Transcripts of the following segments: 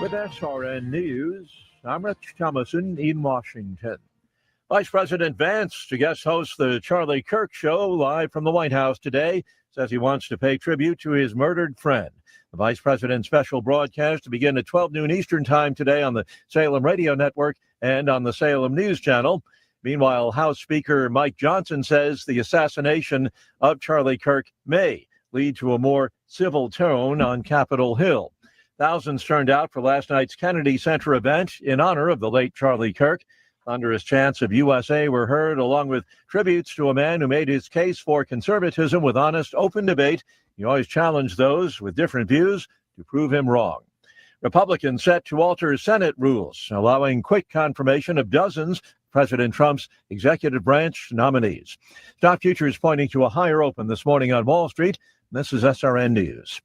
With SRN News, I'm Rich Thomason in Washington. Vice President Vance to guest host the Charlie Kirk Show live from the White House today, says he wants to pay tribute to his murdered friend. The Vice President's special broadcast to begin at 12 noon Eastern Time today on the Salem Radio Network and on the Salem News Channel. Meanwhile, House Speaker Mike Johnson says the assassination of Charlie Kirk may lead to a more civil tone on Capitol Hill. Thousands turned out for last night's Kennedy Center event in honor of the late Charlie Kirk. Thunderous chants of USA were heard, along with tributes to a man who made his case for conservatism with honest, open debate. He always challenged those with different views to prove him wrong. Republicans set to alter Senate rules, allowing quick confirmation of dozens of President Trump's executive branch nominees. Stock futures pointing to a higher open this morning on Wall Street. This is SRN News.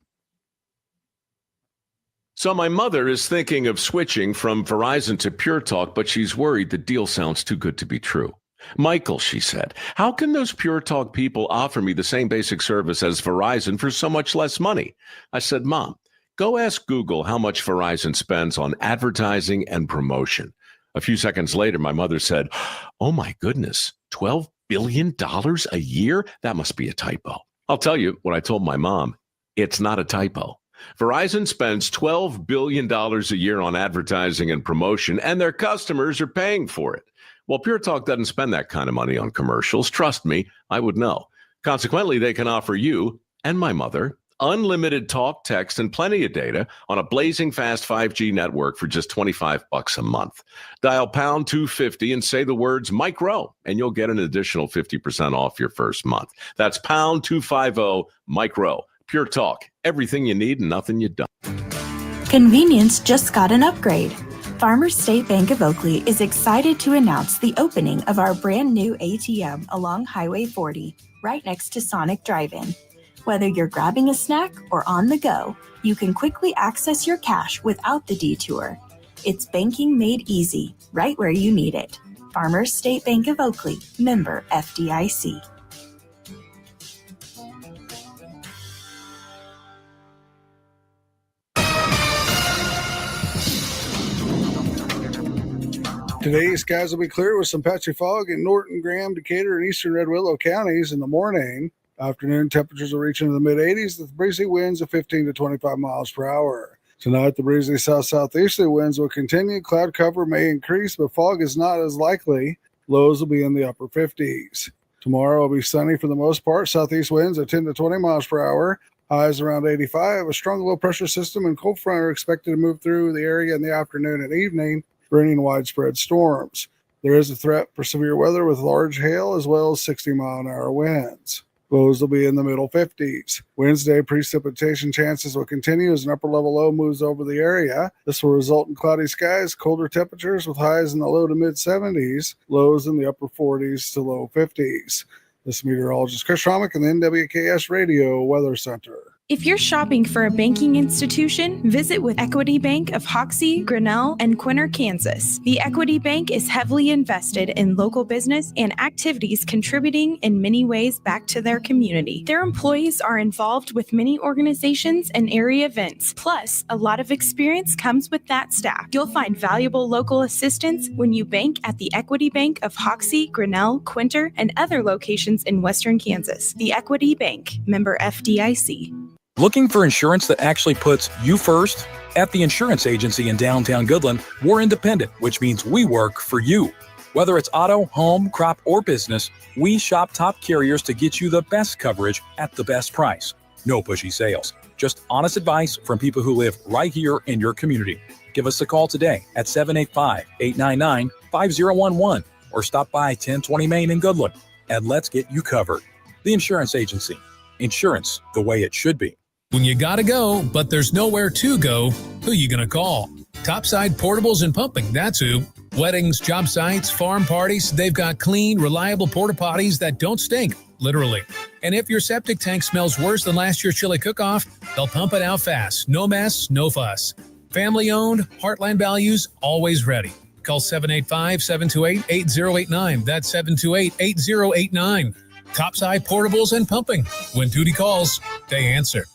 So my mother is thinking of switching from Verizon to Pure Talk, but she's worried the deal sounds too good to be true. Michael, she said, how can those Pure Talk people offer me the same basic service as Verizon for so much less money? I said, Mom, go ask Google how much Verizon spends on advertising and promotion. A few seconds later, my mother said, oh my goodness, $12 billion a year? That must be a typo. I'll tell you what I told my mom. It's not a typo. Verizon spends $12 billion a year on advertising and promotion, and their customers are paying for it. Well, Pure Talk doesn't spend that kind of money on commercials. Trust me, I would know. Consequently, they can offer you and my mother unlimited talk, text, and plenty of data on a blazing fast 5G network for just $25 a month. Dial pound 250 and say the words Mike Rowe, and you'll get an additional 50% off your first month. That's pound 250 Mike Rowe. Pure Talk, everything you need and nothing you don't. Convenience just got an upgrade. Farmers State Bank of Oakley is excited to announce the opening of our brand new ATM along Highway 40, right next to Sonic Drive-In. Whether you're grabbing a snack or on the go, you can quickly access your cash without the detour. It's banking made easy, right where you need it. Farmers State Bank of Oakley, member FDIC. Today, skies will be clear with some patchy fog in Norton, Graham, Decatur, and eastern Red Willow counties in the morning. Afternoon temperatures will reach into the mid-80s with breezy winds of 15 to 25 miles per hour. Tonight, the breezy south-southeasterly winds will continue. Cloud cover may increase, but fog is not as likely. Lows will be in the upper 50s. Tomorrow will be sunny for the most part. Southeast winds of 10 to 20 miles per hour. Highs around 85. A strong low-pressure system and cold front are expected to move through the area in the afternoon and evening, bringing widespread storms. There is a threat for severe weather with large hail as well as 60-mile-an-hour winds. Lows will be in the middle 50s. Wednesday, precipitation chances will continue as an upper-level low moves over the area. This will result in cloudy skies, colder temperatures with highs in the low to mid-70s, lows in the upper 40s to low 50s. This is meteorologist Chris Schromick in the NWKS Radio Weather Center. If you're shopping for a banking institution, visit with Equity Bank of Hoxie, Grinnell, and Quinter, Kansas. The Equity Bank is heavily invested in local business and activities contributing in many ways back to their community. Their employees are involved with many organizations and area events. Plus, a lot of experience comes with that staff. You'll find valuable local assistance when you bank at the Equity Bank of Hoxie, Grinnell, Quinter, and other locations in Western Kansas. The Equity Bank, member FDIC. Looking for insurance that actually puts you first? At the insurance agency in downtown Goodland, we're independent, which means we work for you. Whether it's auto, home, crop, or business, we shop top carriers to get you the best coverage at the best price. No pushy sales, just honest advice from people who live right here in your community. Give us a call today at 785-899-5011 or stop by 1020 Main in Goodland and let's get you covered. The insurance agency. Insurance the way it should be. When you gotta go, but there's nowhere to go, who you gonna call? Topside Portables and Pumping, that's who. Weddings, job sites, farm parties, they've got clean, reliable porta potties that don't stink, literally. And if your septic tank smells worse than last year's chili cook-off, they'll pump it out fast. No mess, no fuss. Family owned, Heartland values, always ready. Call 785-728-8089. That's 728-8089. Topside Portables and Pumping. When Tootie calls, they answer.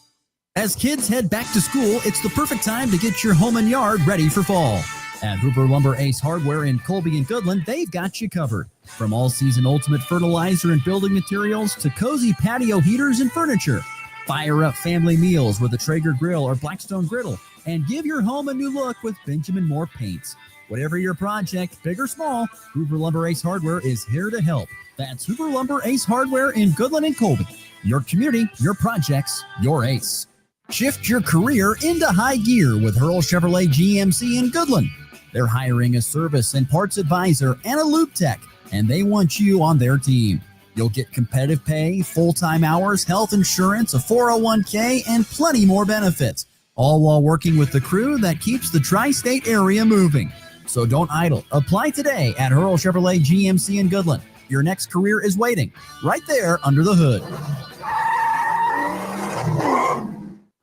As kids head back to school, it's the perfect time to get your home and yard ready for fall. At Hoover Lumber Ace Hardware in Colby and Goodland, they've got you covered. From all-season ultimate fertilizer and building materials to cozy patio heaters and furniture. Fire up family meals with a Traeger grill or Blackstone griddle and give your home a new look with Benjamin Moore paints. Whatever your project, big or small, Hoover Lumber Ace Hardware is here to help. That's Hoover Lumber Ace Hardware in Goodland and Colby. Your community, your projects, your ace. Shift your career into high gear with Hurl Chevrolet GMC in Goodland. They're hiring a service and parts advisor and a loop tech, and they want you on their team. You'll get competitive pay, full-time hours, health insurance, a 401k, and plenty more benefits, all while working with the crew that keeps the tri-state area moving. So don't idle. Apply today at Hurl Chevrolet GMC in Goodland. Your next career is waiting right there under the hood.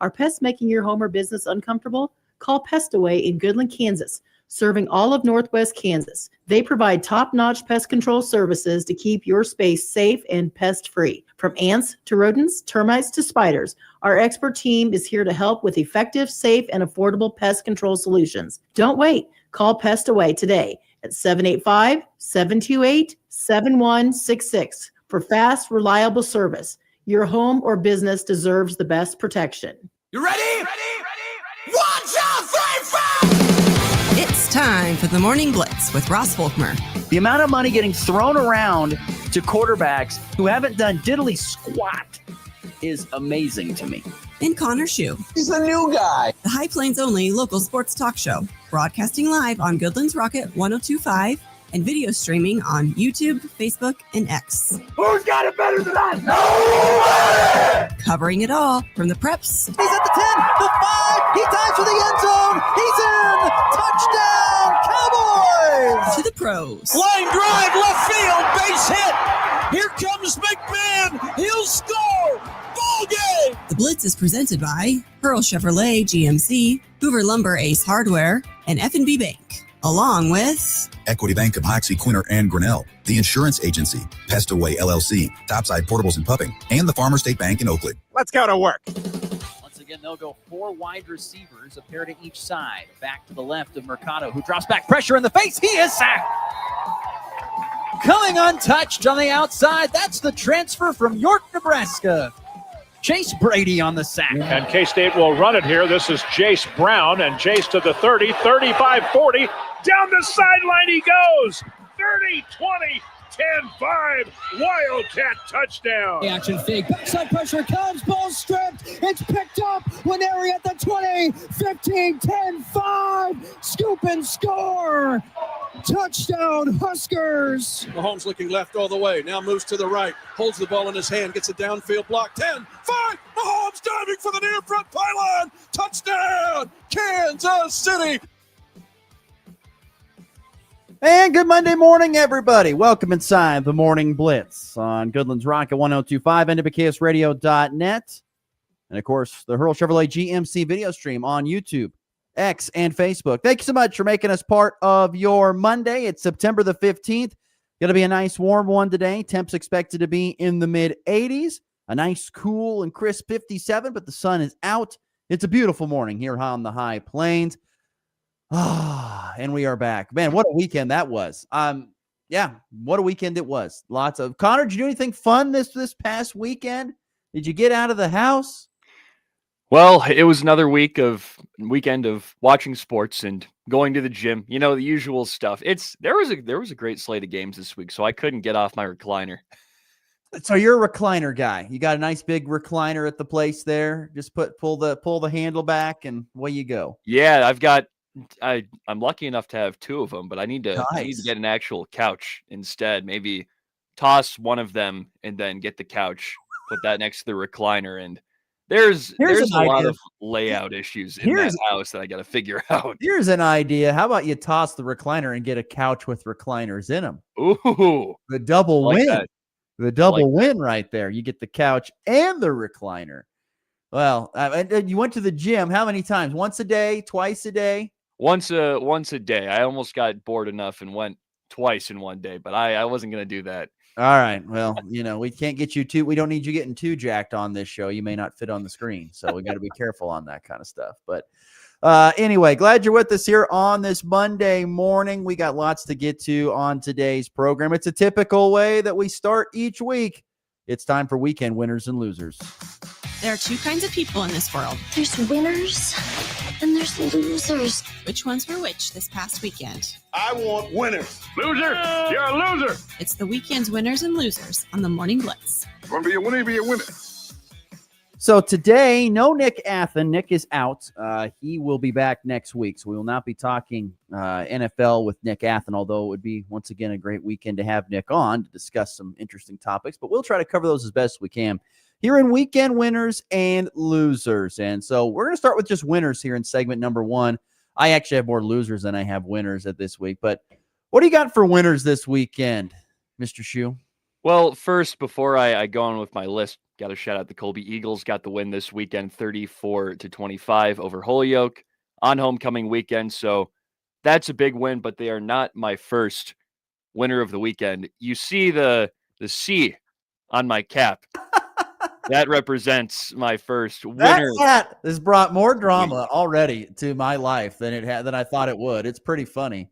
Are pests making your home or business uncomfortable? Call Pest Away in Goodland, Kansas, serving all of Northwest Kansas. They provide top-notch pest control services to keep your space safe and pest-free. From ants to rodents, termites to spiders, our expert team is here to help with effective, safe, and affordable pest control solutions. Don't wait. Call Pest Away today at 785-728-7166 for fast, reliable service. Your home or business deserves the best protection. You ready? Ready? 1, 2, 3, 4! It's time for the Morning Blitz with Ross Volkmer. The amount of money getting thrown around to quarterbacks who haven't done diddly squat is amazing to me. And Connor Schuh. He's the new guy. The High Plains only local sports talk show, broadcasting live on Goodland's Rocket 102.5 and video streaming on YouTube, Facebook, and X. Who's got it better than us? Nobody! Covering it all from the preps. He's at the 10, the 5, he dives for the end zone, he's in! Touchdown, Cowboys! To the pros. Line drive, left field, base hit! Here comes McMahon, he'll score! Ball game! The Blitz is presented by Hurl Chevrolet GMC, Hoover Lumber Ace Hardware, and F&B Bank, along with Equity Bank of Hoxie, Quinter, and Grinnell, the Insurance Agency, Pest Away LLC, Topside Portables and Pupping, and the Farmer State Bank in Oakland. Let's go to work. Once again, they'll go 4 wide receivers, a pair to each side. Back to the left of Mercado, who drops back, pressure in the face. He is sacked. Coming untouched on the outside, that's the transfer from York, Nebraska. Chase Brady on the sack. And K-State will run it here. This is Jace Brown, and Jace to the 30, 35, 40. Down the sideline he goes. 30, 20, 10, 5. Wildcat touchdown. The action fake. Backside pressure comes. Ball stripped. It's picked up. Winery at the 20, 15, 10, 5. Scoop and score. Touchdown, Huskers. Mahomes looking left all the way. Now moves to the right. Holds the ball in his hand. Gets a downfield block. 10, 5. Mahomes diving for the near front pylon. Touchdown, Kansas City. And good Monday morning, everybody. Welcome inside the Morning Blitz on Goodland's Rocket 102.5, NWKSradio.net. And, of course, the Hurl Chevrolet GMC video stream on YouTube, X, and Facebook. Thank you so much for making us part of your Monday. It's September the 15th. Going to be a nice warm one today. Temps expected to be in the mid-80s. A nice, cool, and crisp 57, but the sun is out. It's a beautiful morning here on the High Plains. And we are back. Man, what a weekend that was. Yeah, what a weekend it was. Lots of Connor, did you do anything fun this past weekend? Did you get out of the house? Well, it was another weekend of watching sports and going to the gym. You know, the usual stuff. There was a great slate of games this week, so I couldn't get off my recliner. So you're a recliner guy. You got a nice big recliner at the place there. Just pull the handle back and away you go. Yeah, I'm lucky enough to have 2 of them, but I need to get an actual couch instead. Maybe toss one of them and then get the couch, put that next to the recliner. And there's a lot of layout issues in that house that I got to figure out. Here's an idea. How about you toss the recliner and get a couch with recliners in them? Ooh, the double win. That. The double win right there. You get the couch and the recliner. Well, you went to the gym how many times? Once a day? Twice a day? Once a day. I almost got bored enough and went twice in one day, but I wasn't going to do that. All right. Well, we can't get you too. We don't need you getting too jacked on this show. You may not fit on the screen, so we got to be careful on that kind of stuff. But anyway, glad you're with us here on this Monday morning. We got lots to get to on today's program. It's a typical way that we start each week. It's time for weekend winners and losers. There are two kinds of people in this world. There's winners and there's losers. Which ones were which this past weekend? I want winners. Loser! You're a loser! It's the weekend's winners and losers on the Morning Blitz. Want to be a winner, be a winner. So today, no Nick Athen. Nick is out. He will be back next week. So we will not be talking NFL with Nick Athen, although it would be, once again, a great weekend to have Nick on to discuss some interesting topics. But we'll try to cover those as best we can here in Weekend Winners and Losers. And so we're going to start with just winners here in segment number one. I actually have more losers than I have winners at this week. But what do you got for winners this weekend, Mr. Schuh? Well, first, before I go on with my list, got to shout out the Colby Eagles. Got the win this weekend, 34-25 over Holyoke on homecoming weekend. So that's a big win, but they are not my first winner of the weekend. You see the C on my cap. That represents my first winner. That hat has brought more drama already to my life than I thought it would. It's pretty funny.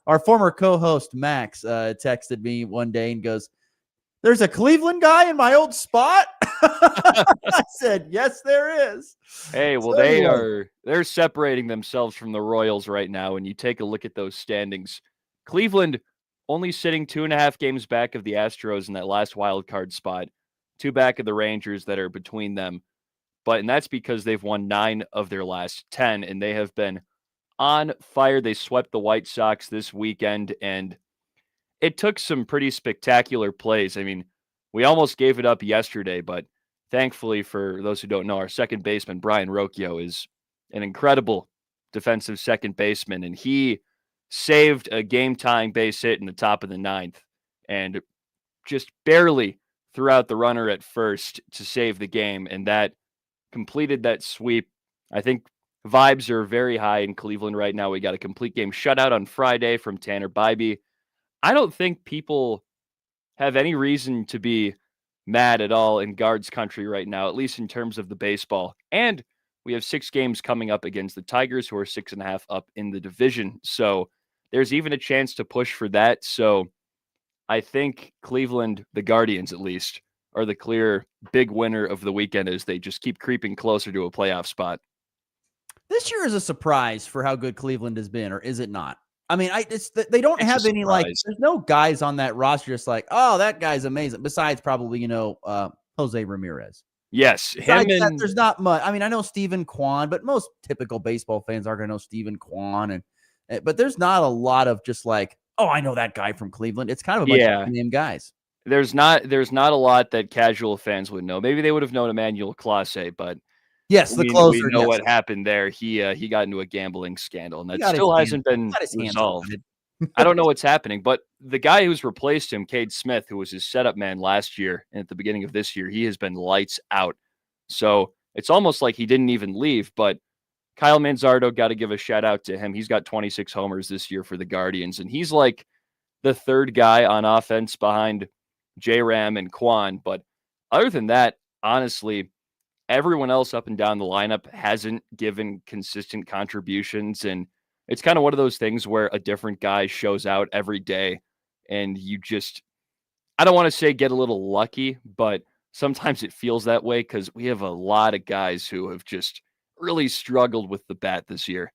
Our former co-host Max texted me one day and goes, "There's a Cleveland guy in my old spot." I said, "Yes, there is." Hey, well, they're separating themselves from the Royals right now. And you take a look at those standings. Cleveland only sitting 2.5 games back of the Astros in that last wild card spot, 2 back of the Rangers that are between them. And that's because they've won 9 of their last 10, and they have been on fire. They swept the White Sox this weekend, and it took some pretty spectacular plays. I mean, we almost gave it up yesterday, but thankfully, for those who don't know, our second baseman, Brian Rocchio, is an incredible defensive second baseman, and he saved a game-tying base hit in the top of the 9th and just barely threw out the runner at first to save the game, and that completed that sweep. I think vibes are very high in Cleveland right now. We got a complete game shutout on Friday from Tanner Bybee. I don't think people have any reason to be mad at all in Guards country right now, at least in terms of the baseball. And we have 6 games coming up against the Tigers, who are 6.5 up in the division. So there's even a chance to push for that. So I think Cleveland, the Guardians at least, are the clear big winner of the weekend as they just keep creeping closer to a playoff spot. This year is a surprise for how good Cleveland has been, or is it not? I mean, they don't have any, like, there's no guys on that roster just like, oh, that guy's amazing. Besides probably, Jose Ramirez. Yes. There's not much. I mean, I know Steven Kwan, but most typical baseball fans aren't going to know Steven Kwan. But there's not a lot of just like, oh, I know that guy from Cleveland. It's kind of a bunch of name guys. There's not a lot that casual fans would know. Maybe they would have known Emmanuel Clase, but yes, the closer. We know what happened there. He got into a gambling scandal, and that still hasn't been resolved. I don't know what's happening, but the guy who's replaced him, Cade Smith, who was his setup man last year and at the beginning of this year, he has been lights out. So it's almost like he didn't even leave, but Kyle Manzardo, got to give a shout out to him. He's got 26 homers this year for the Guardians, and he's like the third guy on offense behind J-Ram and Kwan. But other than that, honestly, everyone else up and down the lineup hasn't given consistent contributions. And it's kind of one of those things where a different guy shows out every day and you just, I don't want to say get a little lucky, but sometimes it feels that way because we have a lot of guys who have just really struggled with the bat this year.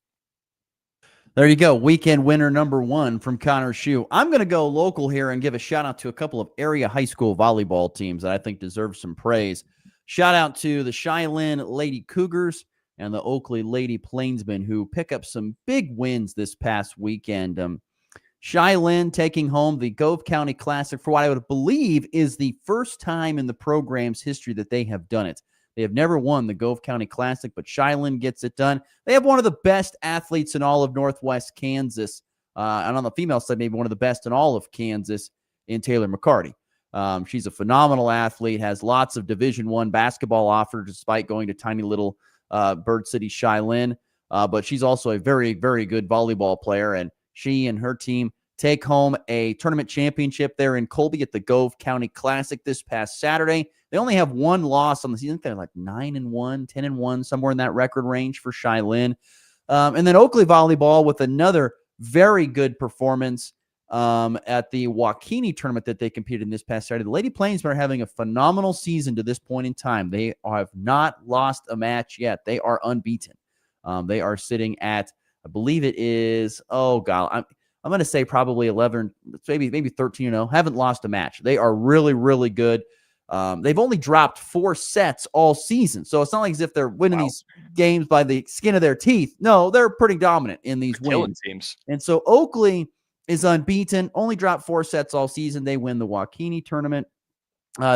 There you go. Weekend winner number 1 from Connor Schuh. I'm going to go local here and give a shout out to a couple of area high school volleyball teams that I think deserve some praise. Shout out to the Cheyenne Lady Cougars and the Oakley Lady Plainsmen, who pick up some big wins this past weekend. Cheyenne taking home the Gove County Classic for what I would believe is the first time in the program's history that they have done it. They have never won the Gove County Classic, but Cheyenne gets it done. They have one of the best athletes in all of Northwest Kansas, and on the female side, maybe one of the best in all of Kansas in Taylor McCarty. She's a phenomenal athlete, has lots of Division I basketball offers despite going to tiny little Bird City Cheyenne, but she's also a very, very good volleyball player, and she and her team take home a tournament championship there in Colby at the Gove County Classic this past Saturday. They only have one loss on the season. They're like 9-1, 10-1, somewhere in that record range for Shiloh. And then Oakley Volleyball with another very good performance at the Waukene tournament that they competed in this past Saturday. The Lady Plainsmen are having a phenomenal season to this point in time. They have not lost a match yet. They are unbeaten. They are sitting at, I believe it is, I'm going to say probably 11, maybe 13-0. Haven't lost a match. They are really, really good. They've only dropped 4 sets all season. So it's not like as if they're winning these games by the skin of their teeth. No, they're pretty dominant in these wins. Teams. And so Oakley is unbeaten, only dropped 4 sets all season. They win the Waukene tournament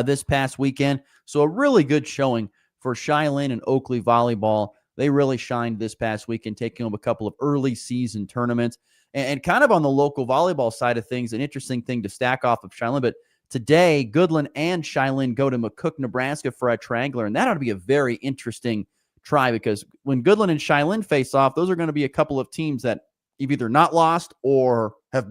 this past weekend. So a really good showing for Shiloh and Oakley Volleyball. They really shined this past weekend, taking home a couple of early season tournaments. And kind of on the local volleyball side of things, an interesting thing to stack off of Shiloh. But today, Goodland and Shiloh go to McCook, Nebraska for a triangular. And that ought to be a very interesting try, because when Goodland and Shiloh face off, those are going to be a couple of teams that you've either not lost or have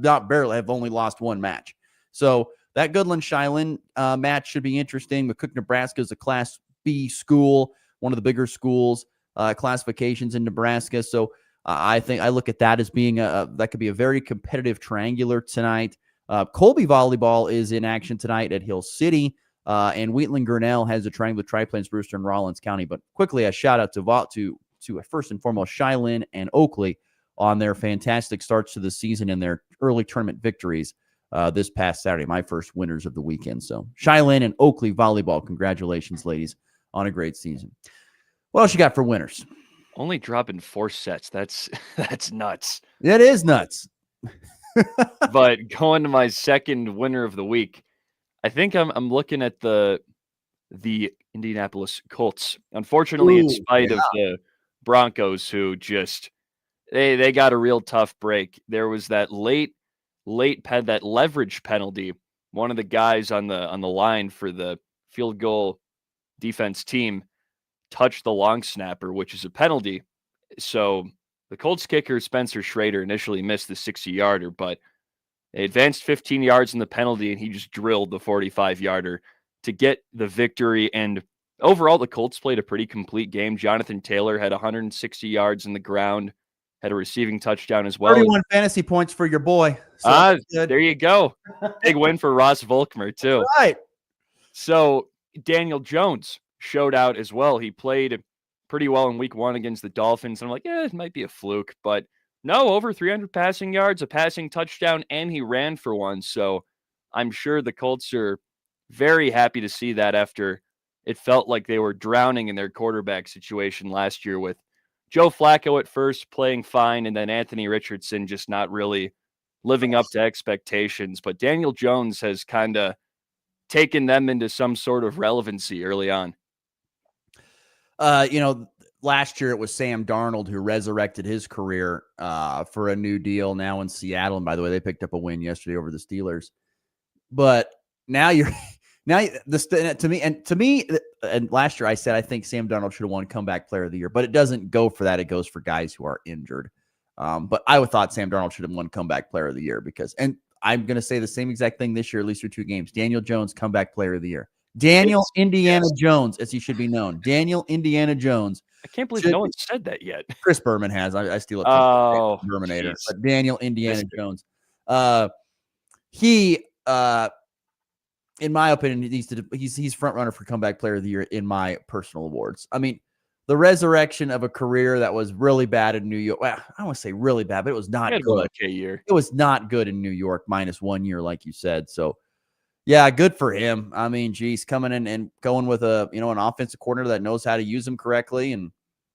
only lost one match. So that Goodland-Shiloh match should be interesting. McCook, Nebraska is a Class B school, one of the bigger schools classifications in Nebraska. So I think I look at that as being that could be a very competitive triangular tonight. Colby Volleyball is in action tonight at Hill City, and Wheatland Grinnell has a triangular Triplanes Brewster in Rollins County. But quickly, a shout out to first and foremost Shiloh and Oakley on their fantastic starts to the season and their early tournament victories this past Saturday, my first winners of the weekend. So Shiloh and Oakley Volleyball, congratulations, ladies, on a great season. What else you got for winners? Only dropping 4 sets. That's nuts. That is nuts. But going to my second winner of the week, I think I'm looking at the Indianapolis Colts. Unfortunately, in spite of the Broncos, who just they got a real tough break. There was that late that leverage penalty. One of the guys on the line for the field goal defense team touched the long snapper, which is a penalty. So the Colts kicker, Spencer Schrader, initially missed the 60-yarder, but they advanced 15 yards in the penalty, and he just drilled the 45-yarder to get the victory. And overall, the Colts played a pretty complete game. Jonathan Taylor had 160 yards in the ground, had a receiving touchdown as well. 31 fantasy points for your boy. So there you go. Big win for Ross Volkmer, too. Right. So Daniel Jones showed out as well. He played pretty well in week 1 against the Dolphins. And I'm like, it might be a fluke, but no, over 300 passing yards, a passing touchdown, and he ran for one. So I'm sure the Colts are very happy to see that after it felt like they were drowning in their quarterback situation last year with Joe Flacco at first playing fine, and then Anthony Richardson just not really living up to expectations. But Daniel Jones has kind of taken them into some sort of relevancy early on. Last year it was Sam Darnold who resurrected his career for a new deal now in Seattle. And by the way, they picked up a win yesterday over the Steelers. But now to me, and last year I said I think Sam Darnold should have won Comeback Player of the Year, but it doesn't go for that. It goes for guys who are injured. But I would thought Sam Darnold should have won Comeback Player of the Year and I'm going to say the same exact thing this year, at least for 2 games. Daniel Jones, Comeback Player of the Year. Daniel Indiana Jones, as he should be known. Daniel Indiana Jones. I can't believe no one said that yet. Chris Berman has. I steal it from Berminator. But Daniel Indiana Jones. He, in my opinion, he's front runner for Comeback Player of the Year in my personal awards. I mean, the resurrection of a career that was really bad in New York. Well, I don't want to say really bad, but it was not good. Okay year. It was not good in New York, minus 1 year, like you said. So, yeah, good for him. I mean, geez, coming in and going with an offensive coordinator that knows how to use him correctly, and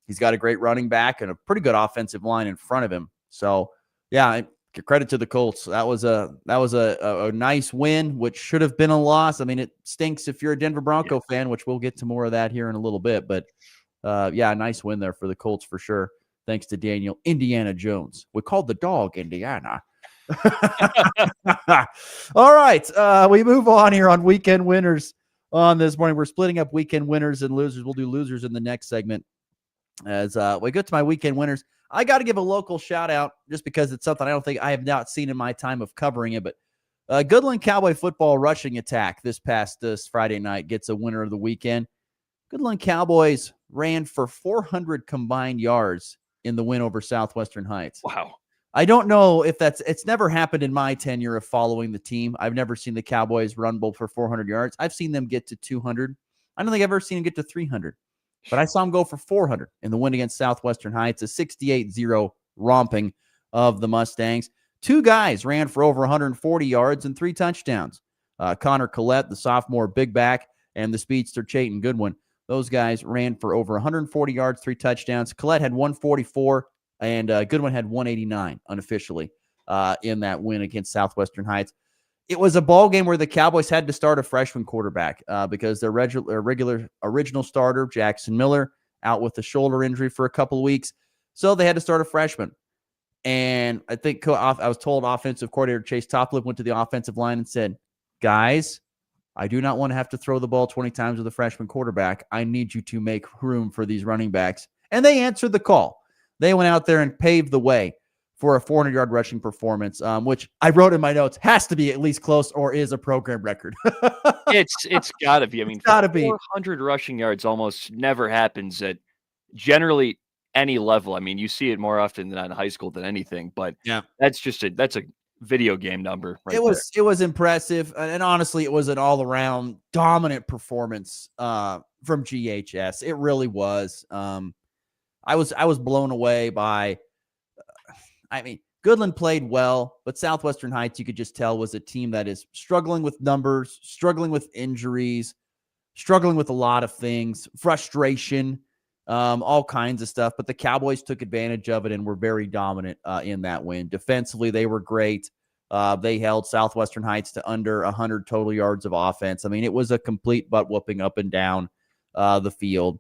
he's got a great running back and a pretty good offensive line in front of him. So, yeah, credit to the Colts. That was a nice win, which should have been a loss. I mean, it stinks if you're a Denver Bronco fan, which we'll get to more of that here in a little bit. But yeah, nice win there for the Colts for sure. Thanks to Daniel Indiana Jones. We called the dog Indiana. All right. We move on here on weekend winners on this morning. We're splitting up weekend winners and losers. We'll do losers in the next segment. As we get to my weekend winners, I got to give a local shout out just because it's something I have not seen in my time of covering it. But Goodland Cowboy football rushing attack this Friday night gets a winner of the weekend. Goodland Cowboys ran for 400 combined yards in the win over Southwestern Heights. Wow. I don't know if it's never happened in my tenure of following the team. I've never seen the Cowboys run for 400 yards. I've seen them get to 200. I don't think I've ever seen them get to 300. But I saw him go for 400 in the win against Southwestern Heights, a 68-0 romping of the Mustangs. Two guys ran for over 140 yards and 3 touchdowns. Connor Collette, the sophomore big back, and the speedster Chayton Goodwin. Those guys ran for over 140 yards, 3 touchdowns. Collette had 144, and Goodwin had 189 unofficially in that win against Southwestern Heights. It was a ball game where the Cowboys had to start a freshman quarterback because their original starter, Jackson Miller, out with a shoulder injury for a couple of weeks. So they had to start a freshman. And I think I was told offensive coordinator Chase Toplip went to the offensive line and said, guys, I do not want to have to throw the ball 20 times with a freshman quarterback. I need you to make room for these running backs. And they answered the call. They went out there and paved the way for a 400-yard rushing performance, which I wrote in my notes has to be at least close or is a program record. It's got to be. I mean, 400 rushing yards almost never happens at generally any level. I mean, you see it more often than in high school than anything, but yeah, that's a video game number. Right, it was impressive, and honestly, it was an all-around dominant performance from GHS. It really was. I was blown away by. I mean, Goodland played well, but Southwestern Heights, you could just tell, was a team that is struggling with numbers, struggling with injuries, struggling with a lot of things, frustration, all kinds of stuff. But the Cowboys took advantage of it and were very dominant in that win. Defensively, they were great. They held Southwestern Heights to under 100 total yards of offense. I mean, it was a complete butt whooping up and down the field.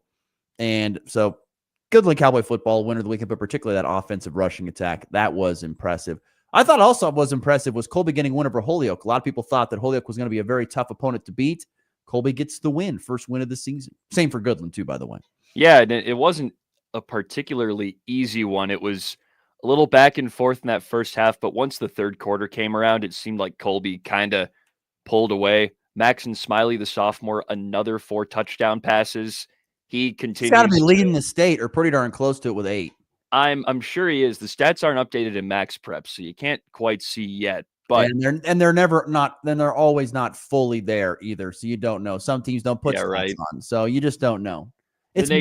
And so Goodland Cowboy football winner of the weekend, but particularly that offensive rushing attack. That was impressive. I thought also was impressive was Colby getting a win over Holyoke. A lot of people thought that Holyoke was going to be a very tough opponent to beat. Colby gets the win, first win of the season. Same for Goodland, too, by the way. Yeah, and it wasn't a particularly easy one. It was a little back and forth in that first half, but once the third quarter came around, it seemed like Colby kind of pulled away. Maxon Smiley, the sophomore, another 4 touchdown passes. He continues. He's got to be leading the state or pretty darn close to it with 8. I'm sure he is. The stats aren't updated in Max Prep, so you can't quite see yet. But they're always not fully there either. So you don't know. Some teams don't put stats on, so you just don't know. It's a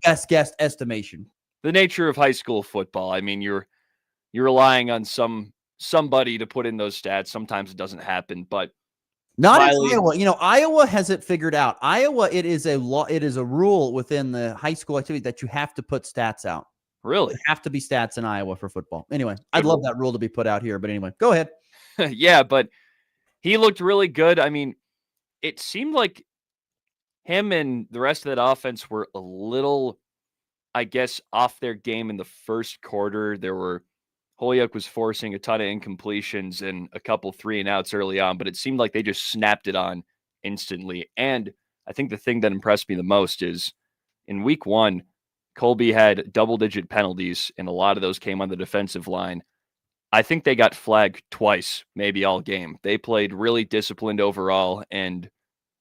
best guess estimation. The nature of high school football. I mean, you're relying on somebody to put in those stats. Sometimes it doesn't happen, but not in Iowa. You know, Iowa has it figured out. Iowa, it is a law. It is a rule within the high school activity that you have to put stats out. Really? There have to be stats in Iowa for football. Anyway, I'd love that rule to be put out here. But anyway, go ahead. Yeah, but he looked really good. I mean, it seemed like him and the rest of that offense were a little, I guess, off their game in the first quarter. Holyoke was forcing a ton of incompletions and a couple 3-and-outs early on, but it seemed like they just snapped it on instantly. And I think the thing that impressed me the most is in week 1, Colby had double-digit penalties, and a lot of those came on the defensive line. I think they got flagged twice, maybe all game. They played really disciplined overall, and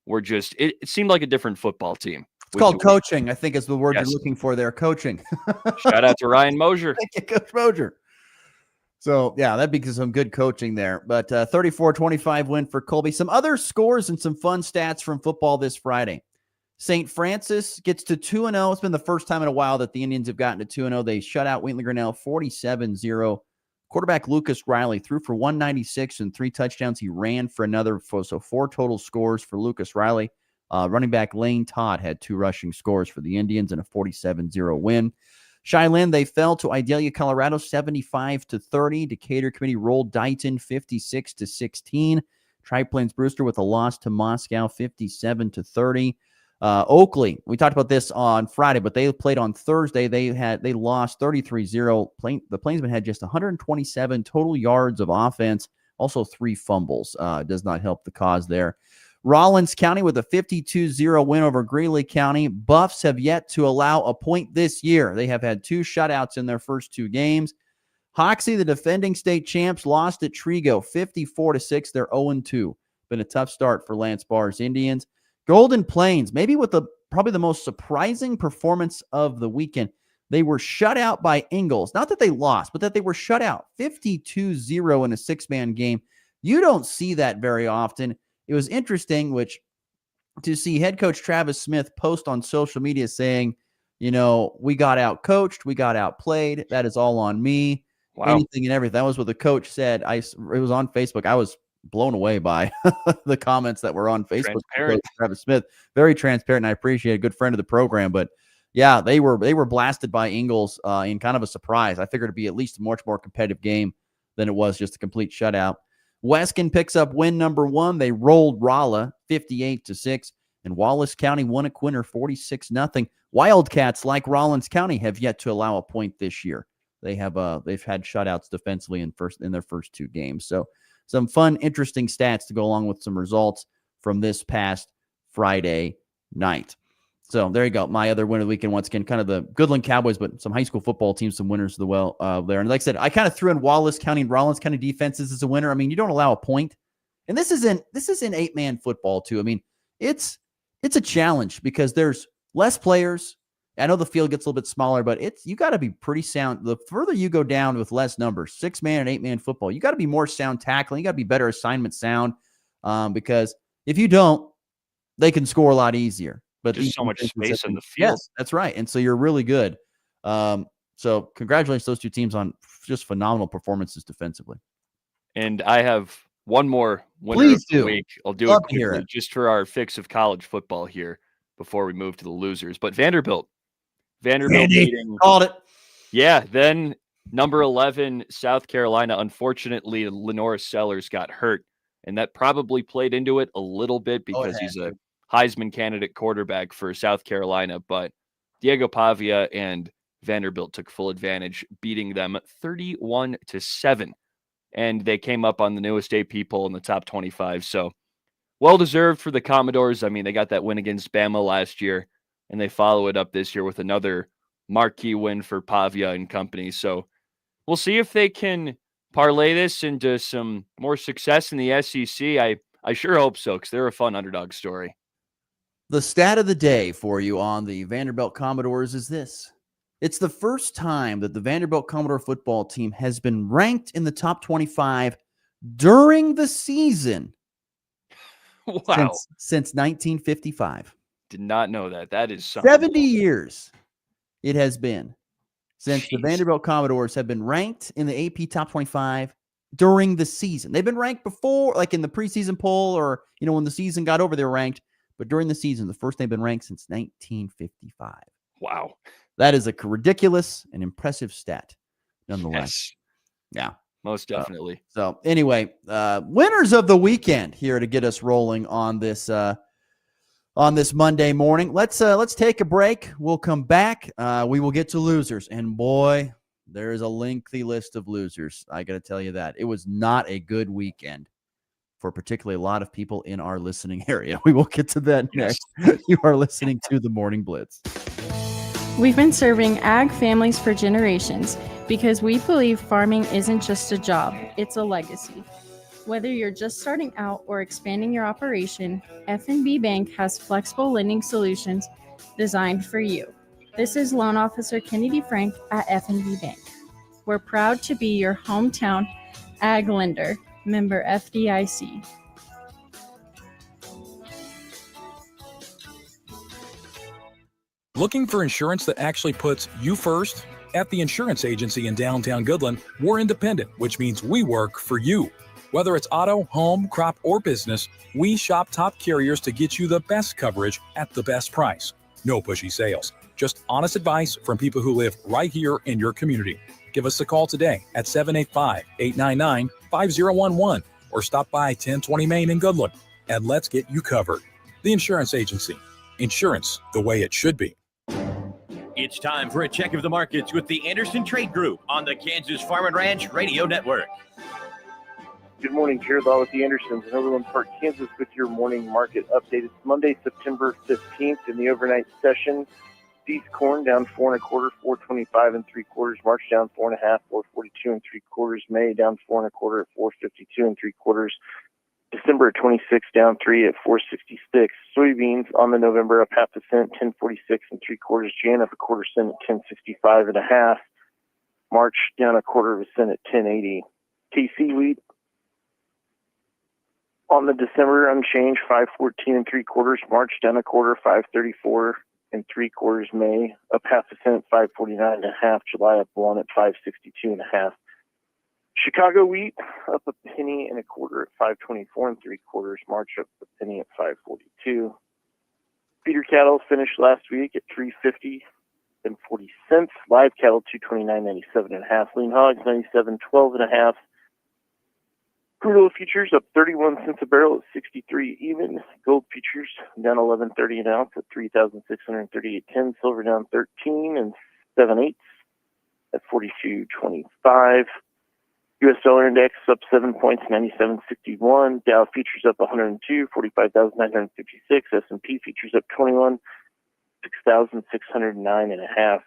it seemed like a different football team. It's called coaching, I think is the word you're looking for there, coaching. Shout out to Ryan Mosier. Thank you, Coach Mosier. So, yeah, that'd be some good coaching there. But 34-25 win for Colby. Some other scores and some fun stats from football this Friday. St. Francis gets to 2-0. It's been the first time in a while that the Indians have gotten to 2-0. They shut out Wheatley-Grinnell 47-0. Quarterback Lucas Riley threw for 196 and 3 touchdowns. He ran for another, so 4 total scores for Lucas Riley. Running back Lane Todd had 2 rushing scores for the Indians and a 47-0 win. Cheyenne, they fell to Idalia, Colorado, 75-30. Decatur Committee rolled Dighton 56-16. Tri-Plains Brewster with a loss to Moscow, 57-30. Oakley, we talked about this on Friday, but they played on Thursday. They lost 33-0. The Plainsmen had just 127 total yards of offense, also 3 fumbles. Does not help the cause there. Rollins County with a 52-0 win over Greeley County. Buffs have yet to allow a point this year. They have had 2 shutouts in their first 2 games. Hoxie, the defending state champs, lost at Trigo 54-6. They're 0-2. Been a tough start for Lance Barr's Indians. Golden Plains, maybe with probably the most surprising performance of the weekend. They were shut out by Ingalls. Not that they lost, but that they were shut out 52-0 in a 6-man game. You don't see that very often. It was interesting, to see head coach Travis Smith post on social media saying, we got out coached, we got outplayed. That is all on me. Wow. Anything and everything. That was what the coach said. It was on Facebook. I was blown away by the comments that were on Facebook. Travis Smith, very transparent, and I appreciate a good friend of the program. But yeah, they were blasted by Ingalls in kind of a surprise. I figured it'd be at least a much more competitive game than it was just a complete shutout. Weskin picks up win number 1. They rolled Rolla 58-6, and Wallace County won at Quinter 46-0. Wildcats, like Rollins County, have yet to allow a point this year. They've had shutouts defensively in their first 2 games. So some fun, interesting stats to go along with some results from this past Friday night. So there you go. My other win of the weekend, once again, kind of the Goodland Cowboys, but some high school football teams, some winners as well there. And like I said, I kind of threw in Wallace County and Rollins County defenses as a winner. I mean, you don't allow a point. And this is an 8-man football too. I mean, it's a challenge because there's less players. I know the field gets a little bit smaller, but you got to be pretty sound. The further you go down with less numbers, 6-man and 8-man football, you got to be more sound tackling. You got to be better assignment sound because if you don't, they can score a lot easier. But there's so much space in the field. Yes, that's right. And so you're really good. So congratulations to those 2 teams on just phenomenal performances defensively. And I have one more winner of the week. I'll do Love it quickly just for our fix of college football here before we move to the losers. But Vanderbilt beating, called it. Yeah, then number 11 South Carolina. Unfortunately, Lenore Sellers got hurt, and that probably played into it a little bit because he's a Heisman candidate quarterback for South Carolina. But Diego Pavia and Vanderbilt took full advantage, beating them 31-7, and they came up on the newest AP poll in the top 25. So well deserved for the Commodores. I mean, they got that win against Bama last year, and they follow it up this year with another marquee win for Pavia and company. So we'll see if they can parlay this into some more success in the SEC. I sure hope so, because they're a fun underdog story. The stat of the day for you on the Vanderbilt Commodores is this. It's the first time that the Vanderbilt Commodore football team has been ranked in the top 25 during the season. Wow. Since 1955. Did not know that. That is something. 70 years it has been since the Vanderbilt Commodores have been ranked in the AP top 25 during the season. They've been ranked before, like in the preseason poll or, when the season got over, they were ranked. But during the season, the first they've been ranked since 1955. Wow. That is a ridiculous and impressive stat, nonetheless. Yes. Yeah. Most definitely. So anyway, winners of the weekend here to get us rolling on this Monday morning. Let's take a break. We'll come back. We will get to losers. And boy, there is a lengthy list of losers. I got to tell you that. It was not a good weekend for particularly a lot of people in our listening area. We will get to that next. You are listening to the Morning Blitz. We've been serving ag families for generations because we believe farming isn't just a job, it's a legacy. Whether you're just starting out or expanding your operation, F&B Bank has flexible lending solutions designed for you. This is Loan Officer Kennedy Frank at F&B Bank. We're proud to be your hometown ag lender, member FDIC. Looking for insurance that actually puts you first? At the insurance agency in downtown Goodland, we're independent, which means we work for you. Whether it's auto, home, crop, or business, we shop top carriers to get you the best coverage at the best price. No pushy sales, just honest advice from people who live right here in your community. Give us a call today at 785-899-5011 or stop by 1020 Main in Goodland, and let's get you covered. The Insurance Agency. Insurance the way it should be. It's time for a check of the markets with the Anderson Trade Group on the Kansas Farm and Ranch Radio Network. Good morning, Jared Law with the Andersons in Overland Park, Kansas, with your morning market update. It's Monday, September 15th in the overnight session. East corn down 4 1/4, 425 3/4. March down 4 1/2, 442 3/4. May down 4 1/4 at 452 3/4. December 26 down 3 at 466. Soybeans on the November up 1/2 cent, 1046 3/4. Jan up 1/4 cent at 1065 1/2. March down 1/4 cent at 1080. KC wheat on the December unchanged, 514 3/4. March down 1/4, 534 3/4. May up 1/2 cent, 549 1/2. July up 1 at 562 1/2. Chicago wheat up 1 1/4 at 524 3/4. March up 1 penny at 542. Feeder cattle finished last week at 350 40 cents. Live cattle 229.97 1/2. Lean hogs 97.12 1/2. Crude oil futures up 31 cents a barrel at 63 even. Gold futures down 11.30 an ounce at 3,638.10. Silver down 13 7/8 at 42.25. U.S. dollar index up 7 points, 97.61. Dow futures up 102, 45,956. S&P futures up 21, 6,609 1/2.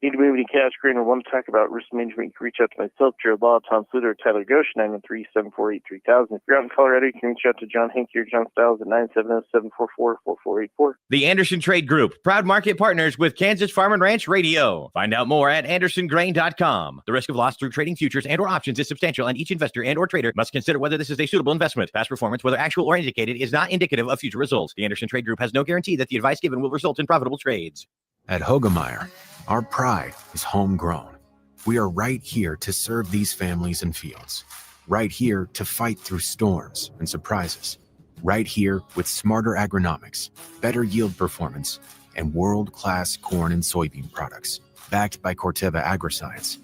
Need to move any cash, green, or want to talk about risk management, you can reach out to myself, Jared Law, Tom Sluter, or Tyler Gosch, 913-748-3000. If you're out in Colorado, you can reach out to John Hankey or John Stiles at 970-744-4484. The Anderson Trade Group, proud market partners with Kansas Farm and Ranch Radio. Find out more at andersongrain.com. The risk of loss through trading futures and or options is substantial, and each investor and or trader must consider whether this is a suitable investment. Past performance, whether actual or indicated, is not indicative of future results. The Anderson Trade Group has no guarantee that the advice given will result in profitable trades. At Hogemeyer, our pride is homegrown. We are right here to serve these families and fields, right here to fight through storms and surprises, right here with smarter agronomics, better yield performance, and world-class corn and soybean products, backed by Corteva Agriscience.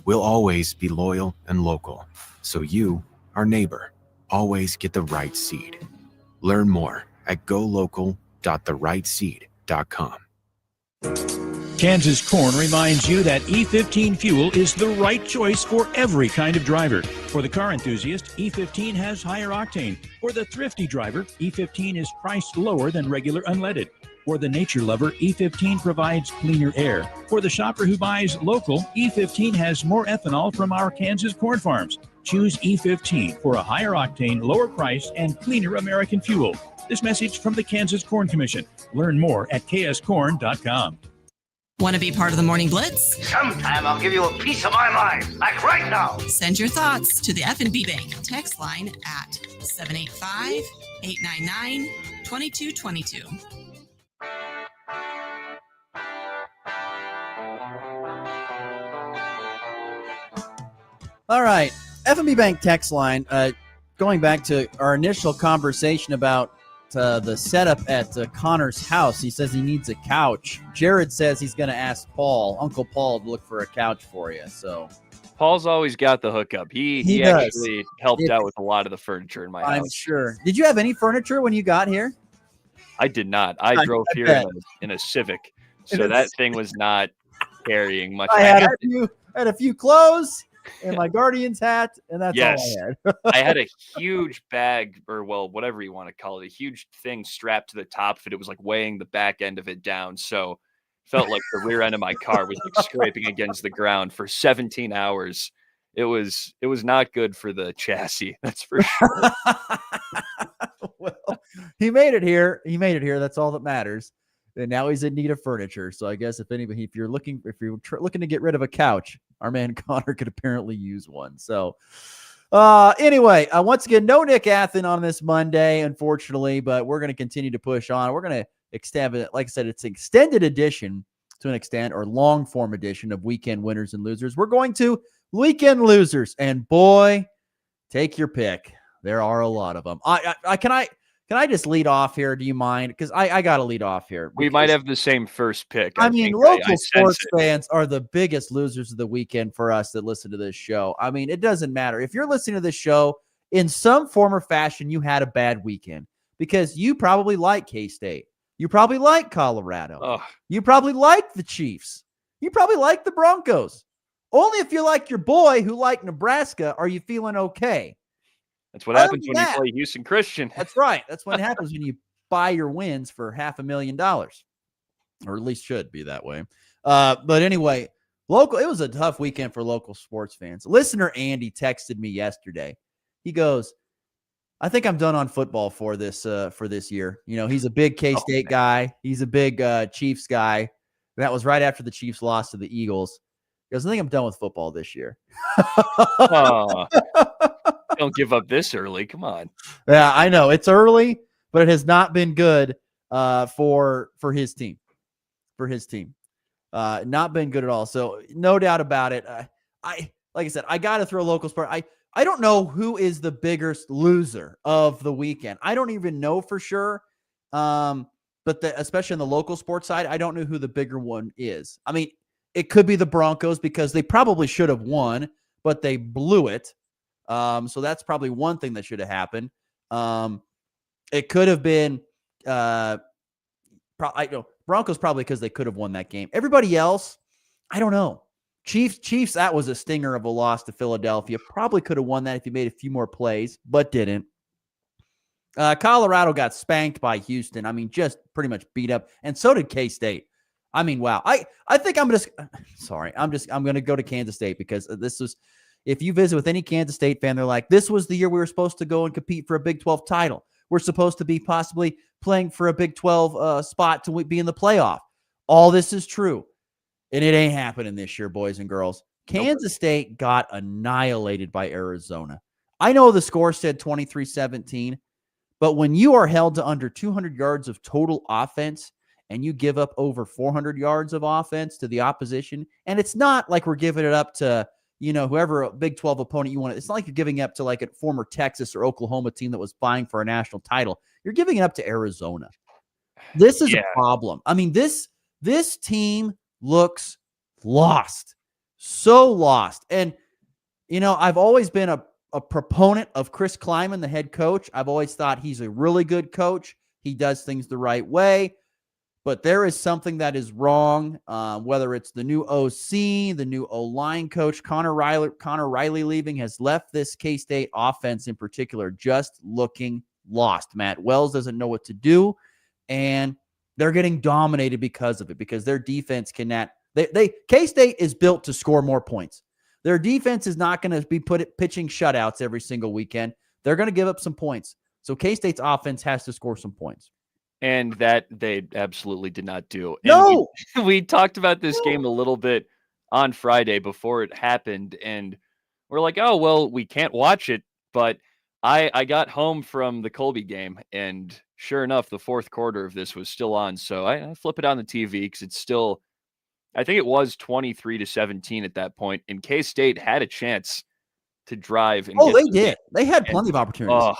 We'll always be loyal and local, so you, our neighbor, always get the right seed. Learn more at golocal.therightseed.com. Kansas Corn reminds you that E15 fuel is the right choice for every kind of driver. For the car enthusiast, E15 has higher octane. For the thrifty driver, E15 is priced lower than regular unleaded. For the nature lover, E15 provides cleaner air. For the shopper who buys local, E15 has more ethanol from our Kansas corn farms. Choose E15 for a higher octane, lower price, and cleaner American fuel. This message from the Kansas Corn Commission. Learn more at kscorn.com. Want to be part of the Morning Blitz? Sometime I'll give you a piece of my mind, like right now. Send your thoughts to the F&B Bank text line at 785-899-2222. All right, F&B Bank text line. Going back to our initial conversation about the setup at Connor's house. He says he needs a couch. Jared says he's going to ask Uncle Paul, to look for a couch for you. So Paul's always got the hookup. He actually helped out with a lot of the furniture in my house. I'm sure. Did you have any furniture when you got here? I did not. I drove here in a Civic, so that thing was not carrying much. I had a few clothes and my Guardians hat, and that's all I had. I had a huge bag, or whatever you want to call it, a huge thing strapped to the top of it. It was like weighing the back end of it down, so it felt like the rear end of my car was like scraping against the ground for 17 hours. It was not good for the chassis, that's for sure. Well, he made it here. That's all that matters. And now he's in need of furniture. So I guess if you're looking to get rid of a couch, our man Connor could apparently use one. So anyway, once again, no Nick Athen on this Monday, unfortunately, but we're going to continue to push on. We're going to extend it. Like I said, it's an extended edition to an extent, or long form edition of Weekend Winners and Losers. We're going to Weekend Losers, and boy, take your pick. There are a lot of them. Can I just lead off here? Do you mind? Because I got to lead off here. We might have the same first pick. I mean, local sports fans are the biggest losers of the weekend for us that listen to this show. I mean, it doesn't matter. If you're listening to this show, in some form or fashion, you had a bad weekend because you probably like K-State. You probably like Colorado. Ugh. You probably like the Chiefs. You probably like the Broncos. Only if you like your boy who liked Nebraska are you feeling okay. That's what happens when you play Houston Christian. That's right. That's what happens when you buy your wins for $500,000, or at least should be that way. But anyway, it was a tough weekend for local sports fans. Listener Andy texted me yesterday. He goes, I think I'm done on football for this year. He's a big K-State guy. He's a big Chiefs guy. That was right after the Chiefs lost to the Eagles. He goes, I think I'm done with football this year. Don't give up this early. Come on. Yeah, I know. It's early, but it has not been good for his team. Not been good at all. So no doubt about it. Like I said, I got to throw local sport. I don't know who is the biggest loser of the weekend. I don't even know for sure. But especially on the local sports side, I don't know who the bigger one is. I mean, it could be the Broncos because they probably should have won, but they blew it. So that's probably one thing that should have happened. It could have been Broncos probably because they could have won that game. Everybody else, I don't know. Chiefs, that was a stinger of a loss to Philadelphia. Probably could have won that if you made a few more plays, but didn't. Colorado got spanked by Houston. I mean, just pretty much beat up. And so did K-State. I mean, wow. I think I'm going to go to Kansas State because this was, if you visit with any Kansas State fan, they're like, this was the year we were supposed to go and compete for a Big 12 title. We're supposed to be possibly playing for a Big 12 spot to be in the playoff. All this is true. And it ain't happening this year, boys and girls. Kansas State got annihilated by Arizona. I know the score said 23-17, but when you are held to under 200 yards of total offense and you give up over 400 yards of offense to the opposition, and it's not like we're giving it up to, whoever Big 12 opponent you want. It's not like you're giving it up to like a former Texas or Oklahoma team that was vying for a national title. You're giving it up to Arizona. This is a problem. I mean, this team looks lost, so lost. And, I've always been a proponent of Chris Kleiman, the head coach. I've always thought he's a really good coach. He does things the right way, but there is something that is wrong, whether it's the new OC, the new O-line coach, Connor Riley leaving has left this K-State offense in particular just looking lost. Matt Wells doesn't know what to do, and they're getting dominated because of it, because their defense cannot. K-State is built to score more points. Their defense is not going to be pitching shutouts every single weekend. They're going to give up some points. So K-State's offense has to score some points. And that they absolutely did not do. No! And we talked about this game a little bit on Friday before it happened, and we're like, oh, well, we can't watch it. But I got home from the Colby game, and sure enough, the fourth quarter of this was still on. So I flip it on the TV because it's still, I think it was 23-17 at that point, and K-State had a chance to drive. And they did. They had plenty of opportunities. Oh,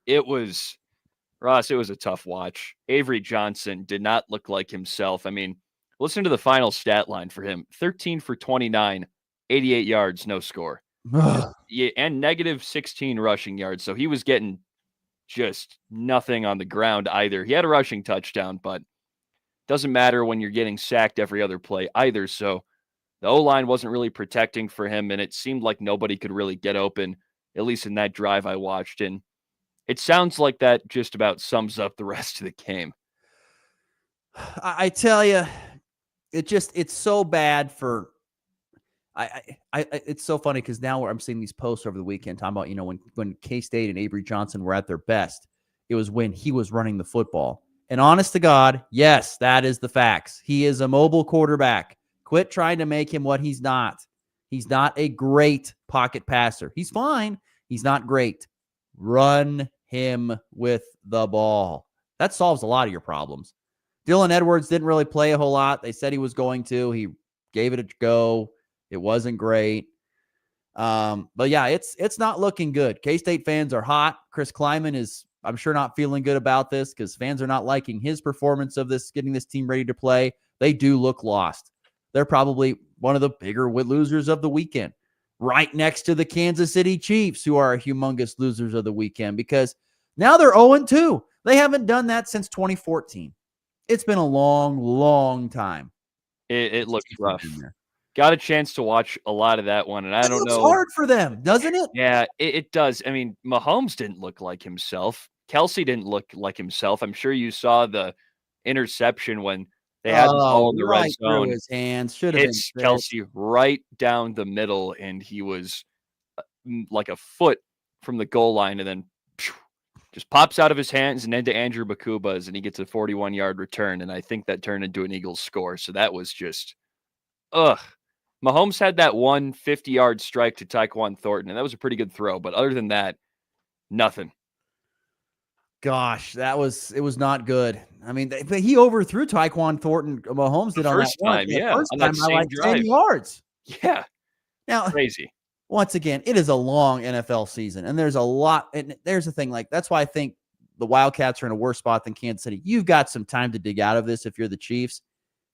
it was, Ross, it was a tough watch. Avery Johnson did not look like himself. I mean, listen to the final stat line for him. 13 for 29, 88 yards, no score. And negative 16 rushing yards. So he was getting just nothing on the ground either. He had a rushing touchdown, but doesn't matter when you're getting sacked every other play either. So the O-line wasn't really protecting for him, and it seemed like nobody could really get open, at least in that drive I watched. And it sounds like that just about sums up the rest of the game. I tell you, it's so bad for. It's so funny because now I'm seeing these posts over the weekend talking about, when K-State and Avery Johnson were at their best, it was when he was running the football. And honest to God, yes, that is the facts. He is a mobile quarterback. Quit trying to make him what he's not. He's not a great pocket passer. He's fine. He's not great. Run him with the ball. That solves a lot of your problems. Dylan Edwards didn't really play a whole lot. They said he was going to. He gave it a go. It wasn't great. But yeah, it's not looking good. K-State fans are hot. Chris Kleiman is, I'm sure, not feeling good about this because fans are not liking his performance of this, getting this team ready to play. They do look lost. They're probably one of the bigger losers of the weekend, right next to the Kansas City Chiefs, who are humongous losers of the weekend because now they're 0-2. They haven't done that since 2014. It's been a long, long time. It looks rough. got a chance to watch a lot of that one, and I don't know. Hard for them, doesn't it? Yeah, it does. I mean, Mahomes didn't look like himself. Kelsey didn't look like himself. I'm sure you saw the interception when they had the ball in the red right through zone. his hands. Should have been Hits six. Kelsey right down the middle, and he was like a foot from the goal line, and then just pops out of his hands and into Andrew Bakuba's, and he gets a 41-yard return, and I think that turned into an Eagles score. So that was just, Mahomes had that 50-yard strike to Tyquan Thornton, and that was a pretty good throw. But other than that, nothing. Gosh, it was not good. I mean, but he overthrew Tyquan Thornton. Mahomes did on that time, yeah, first on time that by same like drive. 10 yards. Yeah, now crazy. Once again, it is a long NFL season, and there's a lot. And there's the thing, like that's why I think the Wildcats are in a worse spot than Kansas City. You've got some time to dig out of this if you're the Chiefs.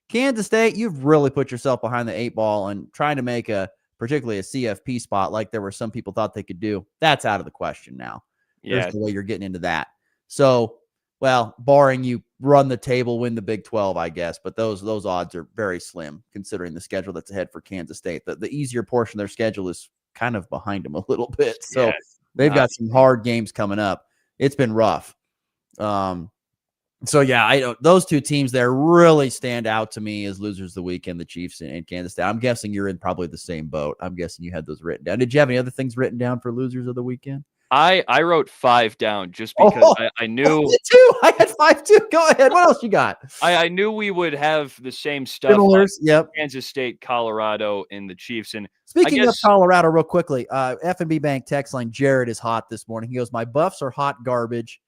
Kansas State, you've really put yourself behind the 8 ball and trying to make particularly a CFP spot like there were some people thought they could do. That's out of the question now. Yeah. There's no way you're getting into that. So, well, barring you run the table, win the Big 12, I guess, but those odds are very slim considering the schedule that's ahead for Kansas State. The easier portion of their schedule is kind of behind them a little bit. So they've got some hard games coming up. It's been rough. So yeah, those two teams there really stand out to me as losers of the weekend, the Chiefs and Kansas State. I'm guessing you're in probably the same boat. I'm guessing you had those written down. Did you have any other things written down for losers of the weekend? I wrote 5 down just because I knew. Me too. I had 5 too. Go ahead. What else you got? I knew we would have the same stuff. Similars, yep. Kansas State, Colorado, and the Chiefs. And Speaking of Colorado, real quickly, F&B Bank text line, Jared is hot this morning. He goes, my Buffs are hot garbage.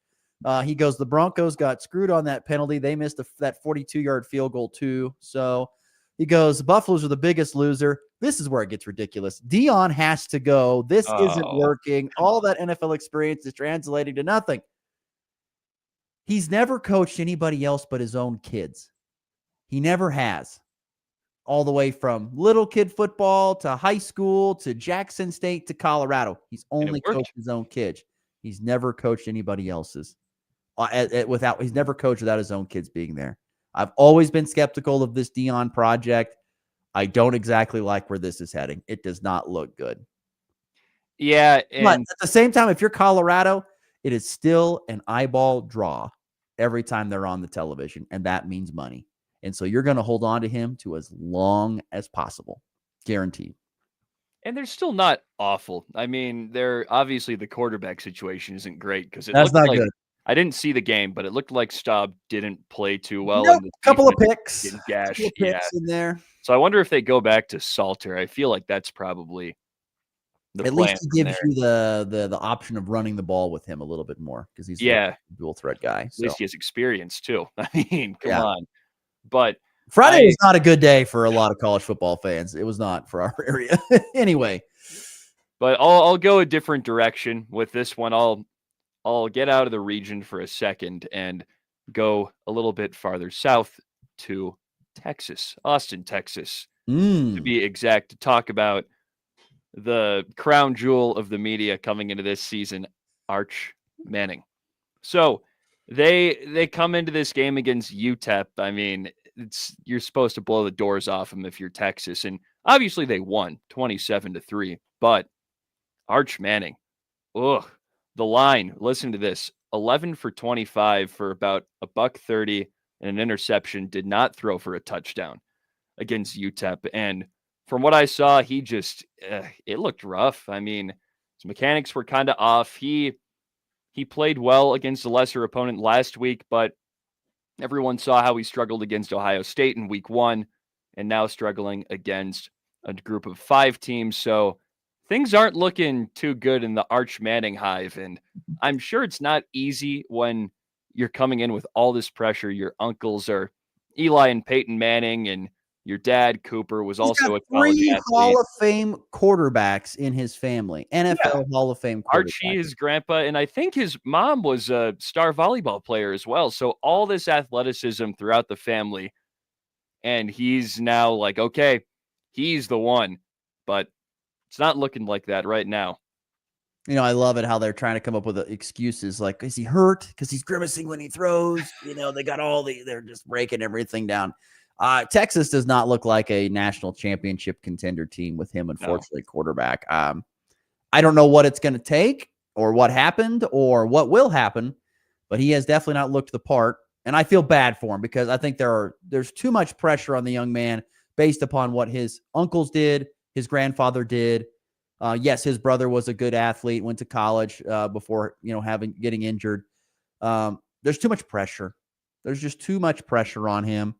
He goes, the Broncos got screwed on that penalty. They missed that 42-yard field goal too. So he goes, the Buffaloes are the biggest loser. This is where it gets ridiculous. Dion has to go. This isn't working. All that NFL experience is translating to nothing. He's never coached anybody else but his own kids. He never has. All the way from little kid football to high school to Jackson State to Colorado. He's only coached his own kids. He's never coached anybody else's. He's never coached without his own kids being there. I've always been skeptical of this Dion project. I don't exactly like where this is heading. It does not look good. Yeah. But at the same time, if you're Colorado, it is still an eyeball draw every time they're on the television, and that means money. And so you're going to hold on to him to as long as possible. Guaranteed. And they're still not awful. I mean, obviously the quarterback situation isn't great because that's not good. I didn't see the game, but it looked like Staub didn't play too well. Nope, a couple of picks. In there. So I wonder if they go back to Salter. I feel like that's probably the at plan least he gives you the option of running the ball with him a little bit more because he's a dual threat guy. At least he has experience too. I mean, come on. But Friday was not a good day for a lot of college football fans. It was not for our area. Anyway. But I'll go a different direction with this one. I'll get out of the region for a second and go a little bit farther south to Texas, Austin, Texas, to be exact, to talk about the crown jewel of the media coming into this season, Arch Manning. So they come into this game against UTEP. I mean, you're supposed to blow the doors off them if you're Texas, and obviously they won 27-3. But Arch Manning, the line. Listen to this: 11 for 25 for about $130 and an interception. Did not throw for a touchdown against UTEP. And from what I saw, he just it looked rough. I mean, his mechanics were kind of off. He played well against a lesser opponent last week, but everyone saw how he struggled against Ohio State in week 1 and now struggling against a group of 5 teams. So things aren't looking too good in the Arch Manning hive. And I'm sure it's not easy when you're coming in with all this pressure. Your uncles are Eli and Peyton Manning, and your dad, Cooper, was also a college athlete. Hall of Fame quarterbacks in his family. NFL Hall of Fame quarterback. Archie, his grandpa, and I think his mom was a star volleyball player as well. So all this athleticism throughout the family. And he's now like, okay, he's the one. But it's not looking like that right now. You know, I love it how they're trying to come up with excuses like, is he hurt? Because he's grimacing when he throws. You know, they got they're just breaking everything down. Texas does not look like a national championship contender team with him, unfortunately, quarterback. I don't know what it's going to take or what happened or what will happen, but he has definitely not looked the part. And I feel bad for him because I think there's too much pressure on the young man based upon what his uncles did, his grandfather did. Yes, his brother was a good athlete, went to college before getting injured. There's too much pressure. There's just too much pressure on him.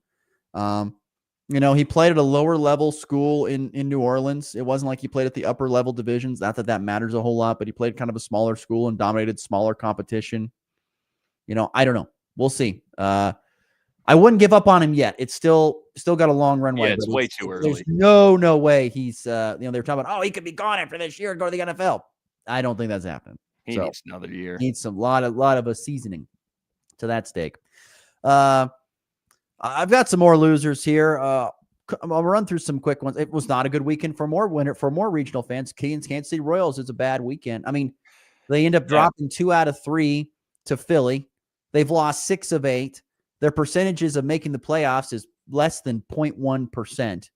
He played at a lower level school in New Orleans. It wasn't like he played at the upper level divisions. Not that matters a whole lot, but he played kind of a smaller school and dominated smaller competition. I don't know. We'll see. I wouldn't give up on him yet. It's still got a long runway. Yeah, it's way too early. There's no way he's they were talking about, he could be gone after this year and go to the NFL. I don't think that's happening. He needs another year. Needs a lot of a seasoning to that steak. I've got some more losers here. I'll run through some quick ones. It was not a good weekend for more regional fans. Kansas City Royals is a bad weekend. I mean, they end up dropping 2 out of 3 to Philly. They've lost 6 of 8. Their percentages of making the playoffs is less than 0.1%.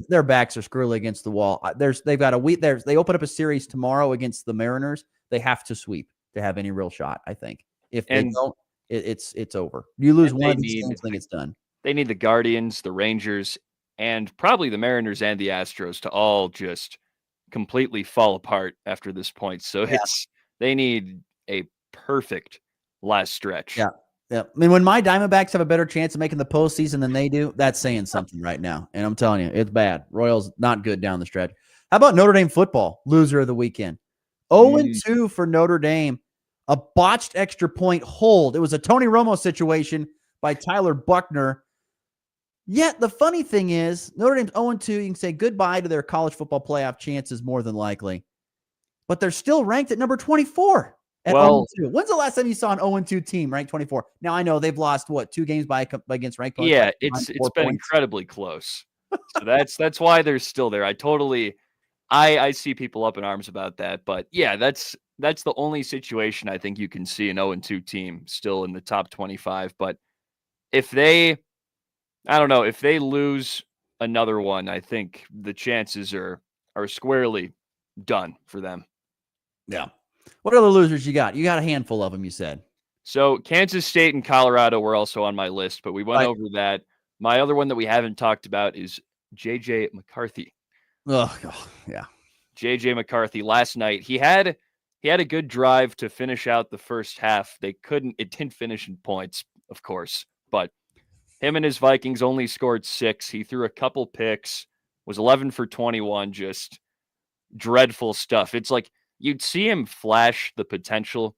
Their backs are squarely against the wall. They've got a week. They open up a series tomorrow against the Mariners. They have to sweep to have any real shot, I think. If they don't, it's over. You lose one of these games, I think it's done. They need the Guardians, the Rangers, and probably the Mariners and the Astros to all just completely fall apart after this point. So they need a perfect last stretch. Yeah. I mean, when my Diamondbacks have a better chance of making the postseason than they do, that's saying something right now. And I'm telling you, it's bad. Royals not good down the stretch. How about Notre Dame football? Loser of the weekend. 0-2 for Notre Dame. A botched extra point hold. It was a Tony Romo situation by Tyler Buckner. Yet the funny thing is, Notre Dame's 0-2. You can say goodbye to their college football playoff chances more than likely. But they're still ranked at number 24. When's the last time you saw an 0-2 team ranked 24? Now I know they've lost 2 games against ranked opponents. Yeah, it's been incredibly close. So that's why they're still there. I see people up in arms about that, but yeah, that's the only situation I think you can see an 0-2 team still in the top 25. But if they lose another one, I think the chances are squarely done for them. Yeah. What other losers you got? You got a handful of them, you said. So Kansas State and Colorado were also on my list, but we went over that. My other one that we haven't talked about is J.J. McCarthy. Oh, yeah. J.J. McCarthy last night. He had a good drive to finish out the first half. It didn't finish in points, of course, but him and his Vikings only scored 6. He threw a couple picks, was 11 for 21, just dreadful stuff. It's like you'd see him flash the potential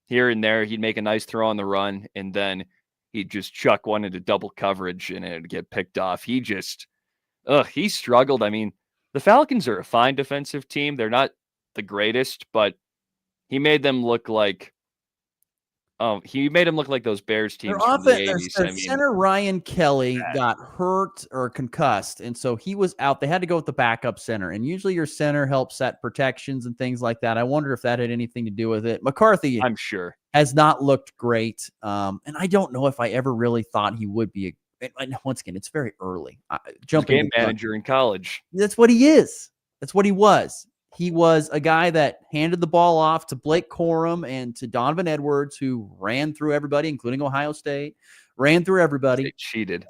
here and there. He'd make a nice throw on the run, and then he'd just chuck one into double coverage, and it'd get picked off. He struggled. I mean, the Falcons are a fine defensive team. They're not the greatest, but he made them look like those Bears teams from the 80s. Their center Ryan Kelly got hurt or concussed, and so he was out. They had to go with the backup center, and usually your center helps set protections and things like that. I wonder if that had anything to do with it. McCarthy, I'm sure, has not looked great, and I don't know if I ever really thought he would be. Once again, it's very early. Game manager in college. That's what he is. That's what he was. He was a guy that handed the ball off to Blake Corum and to Donovan Edwards, who ran through everybody, including Ohio State. Ran through everybody. They cheated.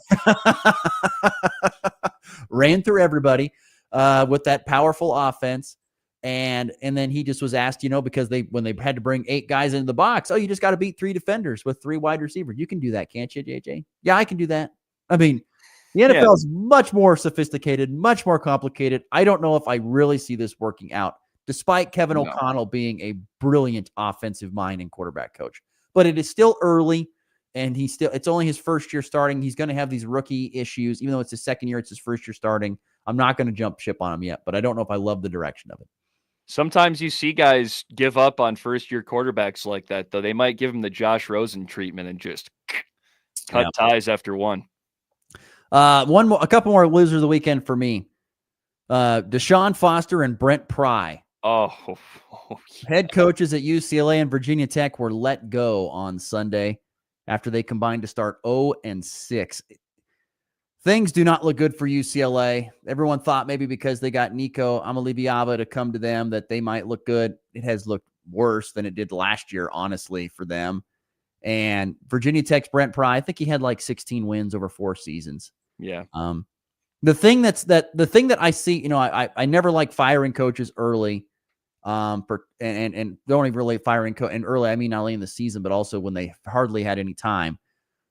Ran through everybody with that powerful offense. And then he just was asked, because when they had to bring 8 guys into the box, you just got to beat 3 defenders with 3 wide receivers. You can do that, can't you, JJ? Yeah, I can do that. I mean, the NFL is much more sophisticated, much more complicated. I don't know if I really see this working out, despite Kevin O'Connell being a brilliant offensive mind and quarterback coach. But it is still early, and it's only his first year starting. He's going to have these rookie issues. Even though it's his second year, it's his first year starting. I'm not going to jump ship on him yet, but I don't know if I love the direction of it. Sometimes you see guys give up on first-year quarterbacks like that, though. They might give him the Josh Rosen treatment and just cut ties after one. A couple more losers of the weekend for me. Deshaun Foster and Brent Pry. Head coaches at UCLA and Virginia Tech were let go on Sunday after they combined to start 0-6. Things do not look good for UCLA. Everyone thought maybe because they got Nico Amaliviava to come to them that they might look good. It has looked worse than it did last year, honestly, for them. And Virginia Tech's Brent Pry, I think he had like 16 wins over 4 seasons. Yeah. The thing that I see, I never like firing coaches early. And don't even really firing and early. I mean, not only in the season, but also when they hardly had any time.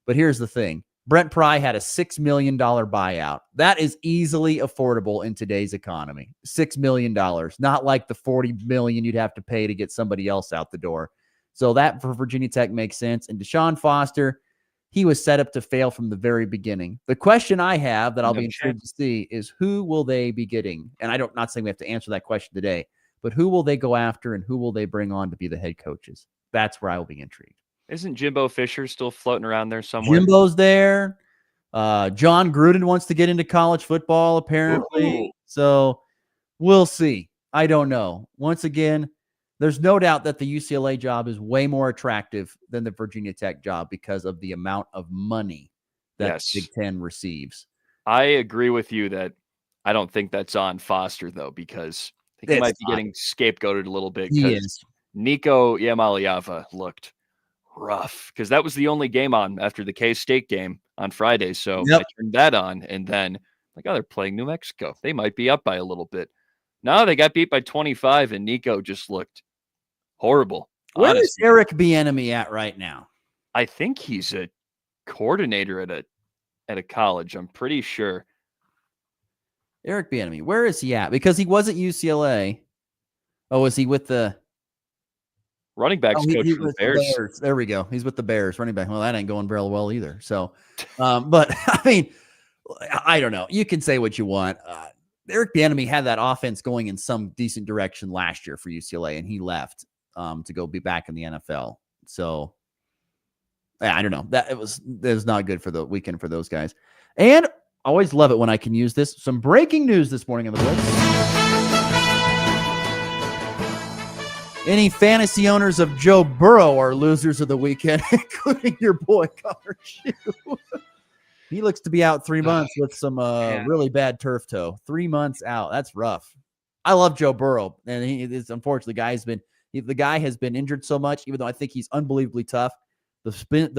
But here's the thing. Brent Pry had a $6 million buyout. That is easily affordable in today's economy. $6 million, not like the $40 million you'd have to pay to get somebody else out the door. So that for Virginia Tech makes sense. And Deshaun Foster, he was set up to fail from the very beginning. The question I have that I'll be intrigued to see is who will they be getting? And I'm not saying we have to answer that question today, but who will they go after and who will they bring on to be the head coaches? That's where I will be intrigued. Isn't Jimbo Fisher still floating around there somewhere? Jimbo's there. John Gruden wants to get into college football, apparently. Ooh. So we'll see. I don't know. Once again, there's no doubt that the UCLA job is way more attractive than the Virginia Tech job because of the amount of money that Big Ten receives. I agree with you that I don't think that's on Foster, though, because I think he might be getting scapegoated a little bit. He is. Nico Amaliviava looked rough because that was the only game on after the K-State game on Friday. So I turned that on and then they're playing New Mexico. They might be up by a little bit. No, they got beat by 25 and Nico just looked horrible. Where is Eric Bieniemy at right now? I think he's a coordinator at a college. I'm pretty sure. Eric Bieniemy, where is he at? Because he was at UCLA. Oh, is he with the running backs coach for the Bears? There we go. He's with the Bears running back. Well, that ain't going very well either. So, but I mean, I don't know. You can say what you want. Eric Bieniemy had that offense going in some decent direction last year for UCLA, and he left to go be back in the NFL. So, yeah, I don't know. That was not good for the weekend for those guys. And I always love it when I can use this. Some breaking news this morning on the Blitz. Any fantasy owners of Joe Burrow are losers of the weekend, including your boy Connor Schuh. He looks to be out 3 months with some really bad turf toe. 3 months out. That's rough. I love Joe Burrow, and he is unfortunately the guy has been injured so much. Even though I think he's unbelievably tough, the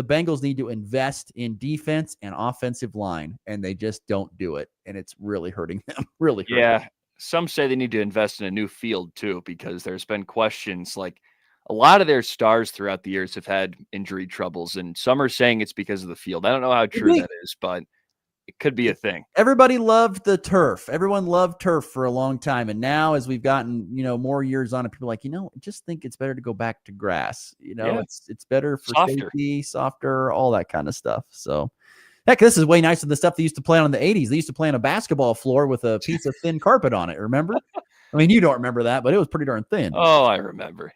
Bengals need to invest in defense and offensive line, and they just don't do it, and it's really hurting them. Really, hurting them. Some say they need to invest in a new field too, because there's been questions like a lot of their stars throughout the years have had injury troubles, and some are saying it's because of the field. I don't know how true that is, but it could be a thing. Everybody loved the turf. Everyone loved turf for a long time. And now as we've gotten, more years on it, people are like, I just think it's better to go back to grass. It's better for safety, softer, all that kind of stuff. So heck, this is way nicer than the stuff they used to play on in the 80s. They used to play on a basketball floor with a piece of thin carpet on it. Remember? I mean, you don't remember that, but it was pretty darn thin. Oh, I remember.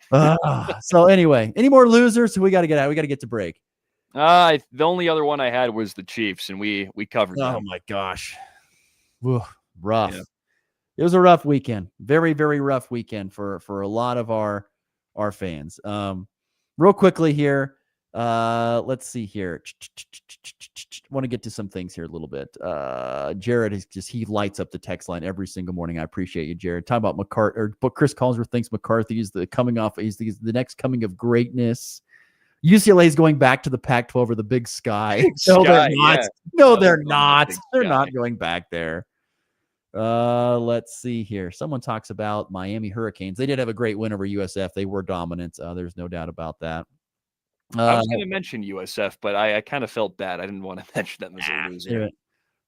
So anyway, any more losers? We got to get out. We got to get to break. The only other one I had was the Chiefs, and we covered them. Oh my gosh. Rough. Yeah. It was a rough weekend. Very, very rough weekend for a lot of our fans. Real quickly here. Let's see here. Want to get to some things here a little bit. Jared is he lights up the text line every single morning. I appreciate you, Jared. Talk about McCarthy, or what Chris Collinsworth thinks McCarthy is he's the next coming of greatness. UCLA is going back to the Pac-12 or the Big Sky. No, they're not. Yeah. No, they're not. They're not going back there. Let's see here. Someone talks about Miami Hurricanes. They did have a great win over USF. They were dominant. There's no doubt about that. I was going to mention USF, but I kind of felt bad. I didn't want to mention them as a loser.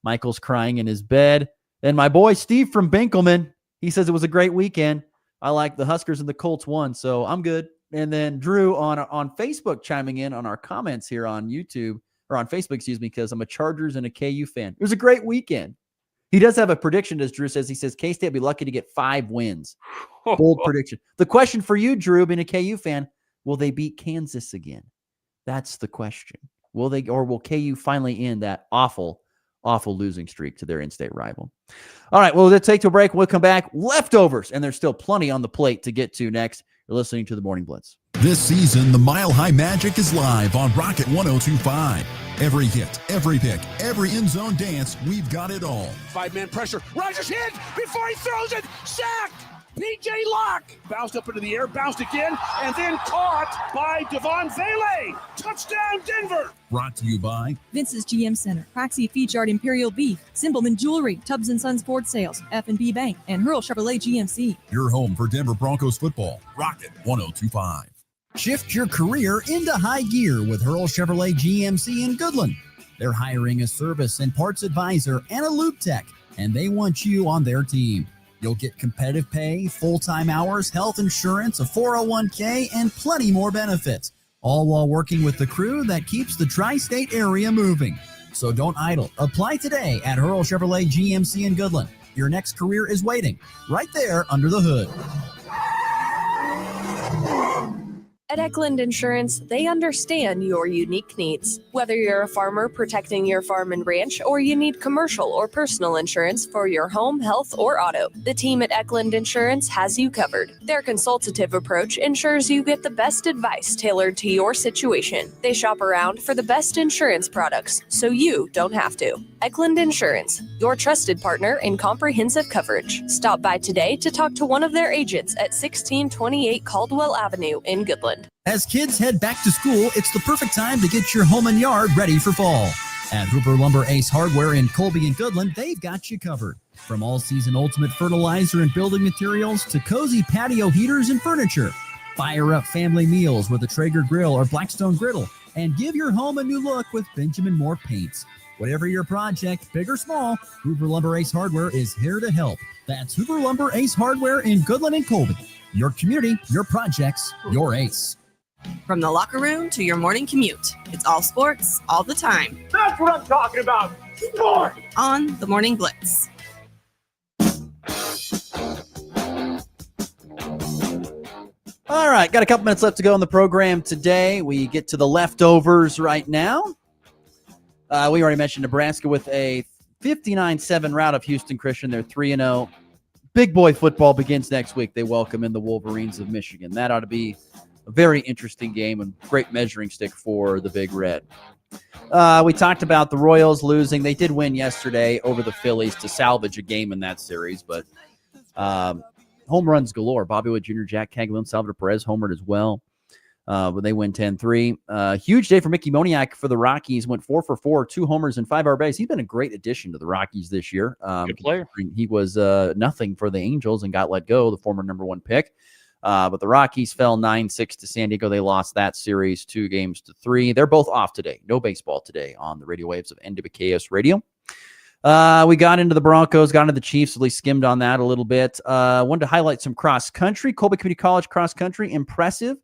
Michael's crying in his bed. And my boy Steve from Binkelman, he says it was a great weekend. I like the Huskers and the Colts won, so I'm good. And then Drew on Facebook chiming in on our comments here on YouTube, or on Facebook, excuse me, because I'm a Chargers and a KU fan. It was a great weekend. He does have a prediction, as Drew says. He says K-State will be lucky to get 5 wins. Bold prediction. The question for you, Drew, being a KU fan, will they beat Kansas again? That's the question. Will they, or will KU finally end that awful losing streak to their in-state rival? All right, well, let's take to a break. We'll come back. Leftovers, and there's still plenty on the plate to get to next. You're listening to the Morning Blitz. This season, the Mile High Magic is live on Rocket 102.5. Every hit, every pick, every end zone dance, we've got it all. 5-man pressure. Rogers hit before he throws it. Sacked. P.J. Locke bounced up into the air, bounced again, and then caught by Devon Vele. Touchdown, Denver. Brought to you by Vince's GM Center, Proxy Feed Yard Imperial Beef, Simpleman Jewelry, Tubbs & Sons Ford Sales, F&B Bank, and Hurl Chevrolet GMC. your home for Denver Broncos football. Rocket 102.5. Shift your career into high gear with Hurl Chevrolet GMC in Goodland. They're hiring a service and parts advisor and a loop tech, and they want you on their team. You'll get competitive pay, full-time hours, health insurance, a 401k, and plenty more benefits, all while working with the crew that keeps the tri-state area moving. So don't idle. Apply today at Hurl Chevrolet GMC in Goodland. Your next career is waiting right there under the hood. At Eklund Insurance, they understand your unique needs. Whether you're a farmer protecting your farm and ranch, or you need commercial or personal insurance for your home, health, or auto, the team at Eklund Insurance has you covered. Their consultative approach ensures you get the best advice tailored to your situation. They shop around for the best insurance products, so you don't have to. Eklund Insurance, your trusted partner in comprehensive coverage. Stop by today to talk to one of their agents at 1628 Caldwell Avenue in Goodland. As kids head back to school, it's the perfect time to get your home and yard ready for fall. At Hooper Lumber Ace Hardware in Colby and Goodland, they've got you covered. From all-season ultimate fertilizer and building materials to cozy patio heaters and furniture. Fire up family meals with a Traeger grill or Blackstone griddle, and give your home a new look with Benjamin Moore paints. Whatever your project, big or small, Hooper Lumber Ace Hardware is here to help. That's Hooper Lumber Ace Hardware in Goodland and Colby. Your community, your projects, your ace. From the locker room to your morning commute, it's all sports, all the time. That's what I'm talking about. Sport! On the Morning Blitz. All right, got a couple minutes left to go in the program today. We get to the leftovers right now. We already mentioned Nebraska with a 59-7 rout of Houston Christian. They're 3-0. Big boy football begins next week. They welcome in the Wolverines of Michigan. That ought to be a very interesting game and great measuring stick for the Big Red. We talked about the Royals losing. They did win yesterday over the Phillies to salvage a game in that series, but home runs galore. Bobby Wood Jr., Jack Caglione, Salvador Perez homered as well. But they win 10-3. Huge day for Mickey Moniak for the Rockies. Went 4 for 4, 2 homers and 5 RBIs. He's been a great addition to the Rockies this year. Good player. He was nothing for the Angels and got let go, the former number 1 pick. But the Rockies fell 9-6 to San Diego. They lost that series 2-3. They're both off today. No baseball today on the radio waves of NWKS Radio. We got into the Broncos, got into the Chiefs, at least skimmed on that a little bit. Wanted to highlight some cross country. Colby Community College cross country, impressive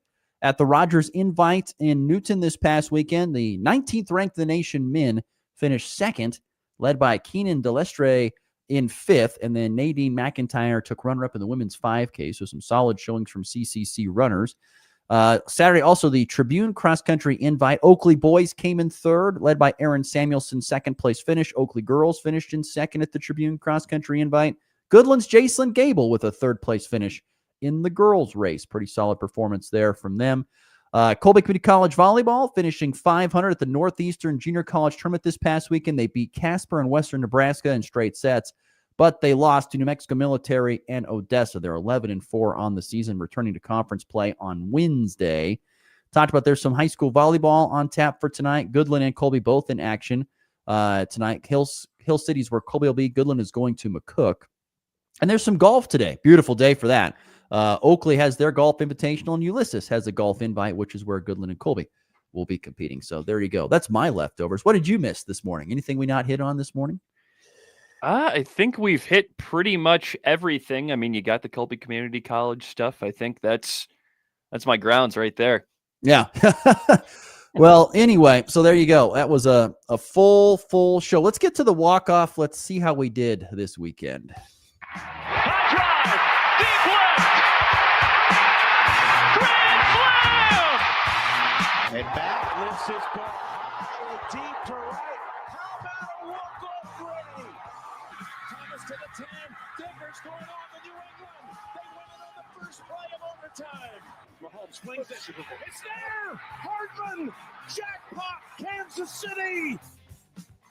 at the Rogers Invite in Newton this past weekend. The 19th ranked in the nation men finished second, led by Keenan Delestre in 5th, and then Nadine McIntyre took runner-up in the women's 5K, so some solid showings from CCC runners. Saturday, also the Tribune Cross Country Invite. Oakley boys came in 3rd, led by Aaron Samuelson, 2nd place finish. Oakley girls finished in 2nd at the Tribune Cross Country Invite. Goodland's Jacelyn Gable with a 3rd place finish in the girls race. Pretty solid performance there from them. Colby Community College Volleyball finishing 500 at the Northeastern Junior College Tournament this past weekend. They beat Casper and Western Nebraska in straight sets, but they lost to New Mexico Military and Odessa. They're 11-4 on the season, returning to conference play on Wednesday. Talked about there's some high school volleyball on tap for tonight. Goodland and Colby both in action tonight. Hill City's where Colby will be. Goodland is going to McCook. And there's some golf today. Beautiful day for that. Oakley has their golf invitational, and Ulysses has a golf invite, which is where Goodland and Colby will be competing. So there you go. That's my leftovers. What did you miss this morning? Anything we not hit on this morning? I think we've hit pretty much everything. I mean, you got the Colby Community College stuff. I think that's my grounds right there. Yeah. Well, anyway, so there you go. That was a full show. Let's get to the walk-off. Let's see how we did this weekend. And back lifts his ball deep to right. How about a walk-off Brady? Thomas to the 10. Diggers going on to New England. They win it on the Mahomes flings it. It's there. Hardman. Jackpot. Kansas City.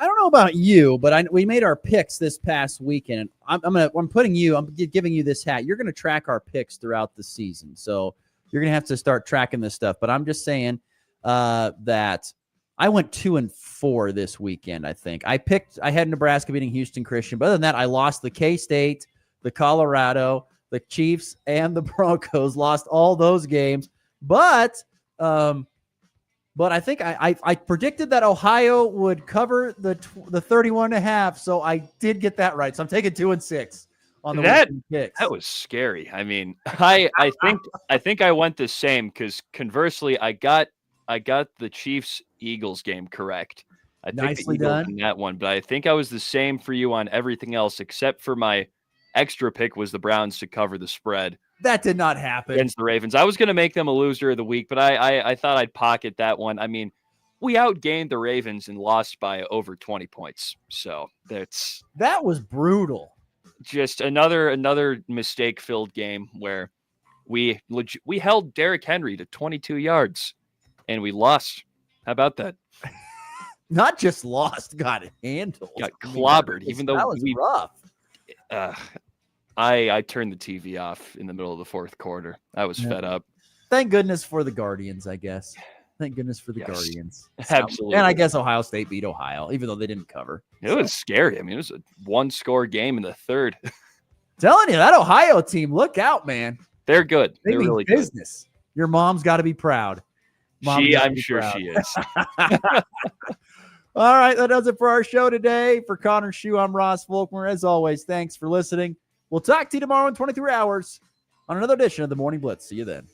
I don't know about you, but we made our picks this past weekend. I'm giving you this hat. You're going to track our picks throughout the season, so you're going to have to start tracking this stuff. But I'm just saying that I went 2-4 this weekend. I think I had Nebraska beating Houston Christian, but other than that, I lost the K-State, the Colorado, the Chiefs, and the Broncos. Lost all those games, but I think I predicted that Ohio would cover the 31.5, so I did get that right. So I'm taking 2-6 on the weekend picks. That was scary. I mean, I think I went the same because conversely, I got the Chiefs Eagles game correct. I think Nicely the Eagles done. in that one, but I think I was the same for you on everything else except for my extra pick was the Browns to cover the spread. That did not happen against the Ravens. I was going to make them a loser of the week, but I thought I'd pocket that one. I mean, we outgained the Ravens and lost by over 20 points. So that was brutal. Just another mistake-filled game where we held Derrick Henry to 22 yards and we lost. How about that? Not just lost, got handled. Got clobbered, even though that was rough. I turned the TV off in the middle of the fourth quarter. I was fed up. Thank goodness for the Guardians, I guess. Thank goodness for the Guardians. Absolutely. And I guess Ohio State beat Ohio, even though they didn't cover. It was scary. I mean, it was a one-score game in the third. Telling you, that Ohio team, look out, man. They're good. They They're mean really business. Good. Your mom's got to be proud. I'm sure she is. All right, that does it for our show today. For Connor Schuh, I'm Ross Volkmer. As always, thanks for listening. We'll talk to you tomorrow in 23 hours on another edition of the Morning Blitz. See you then.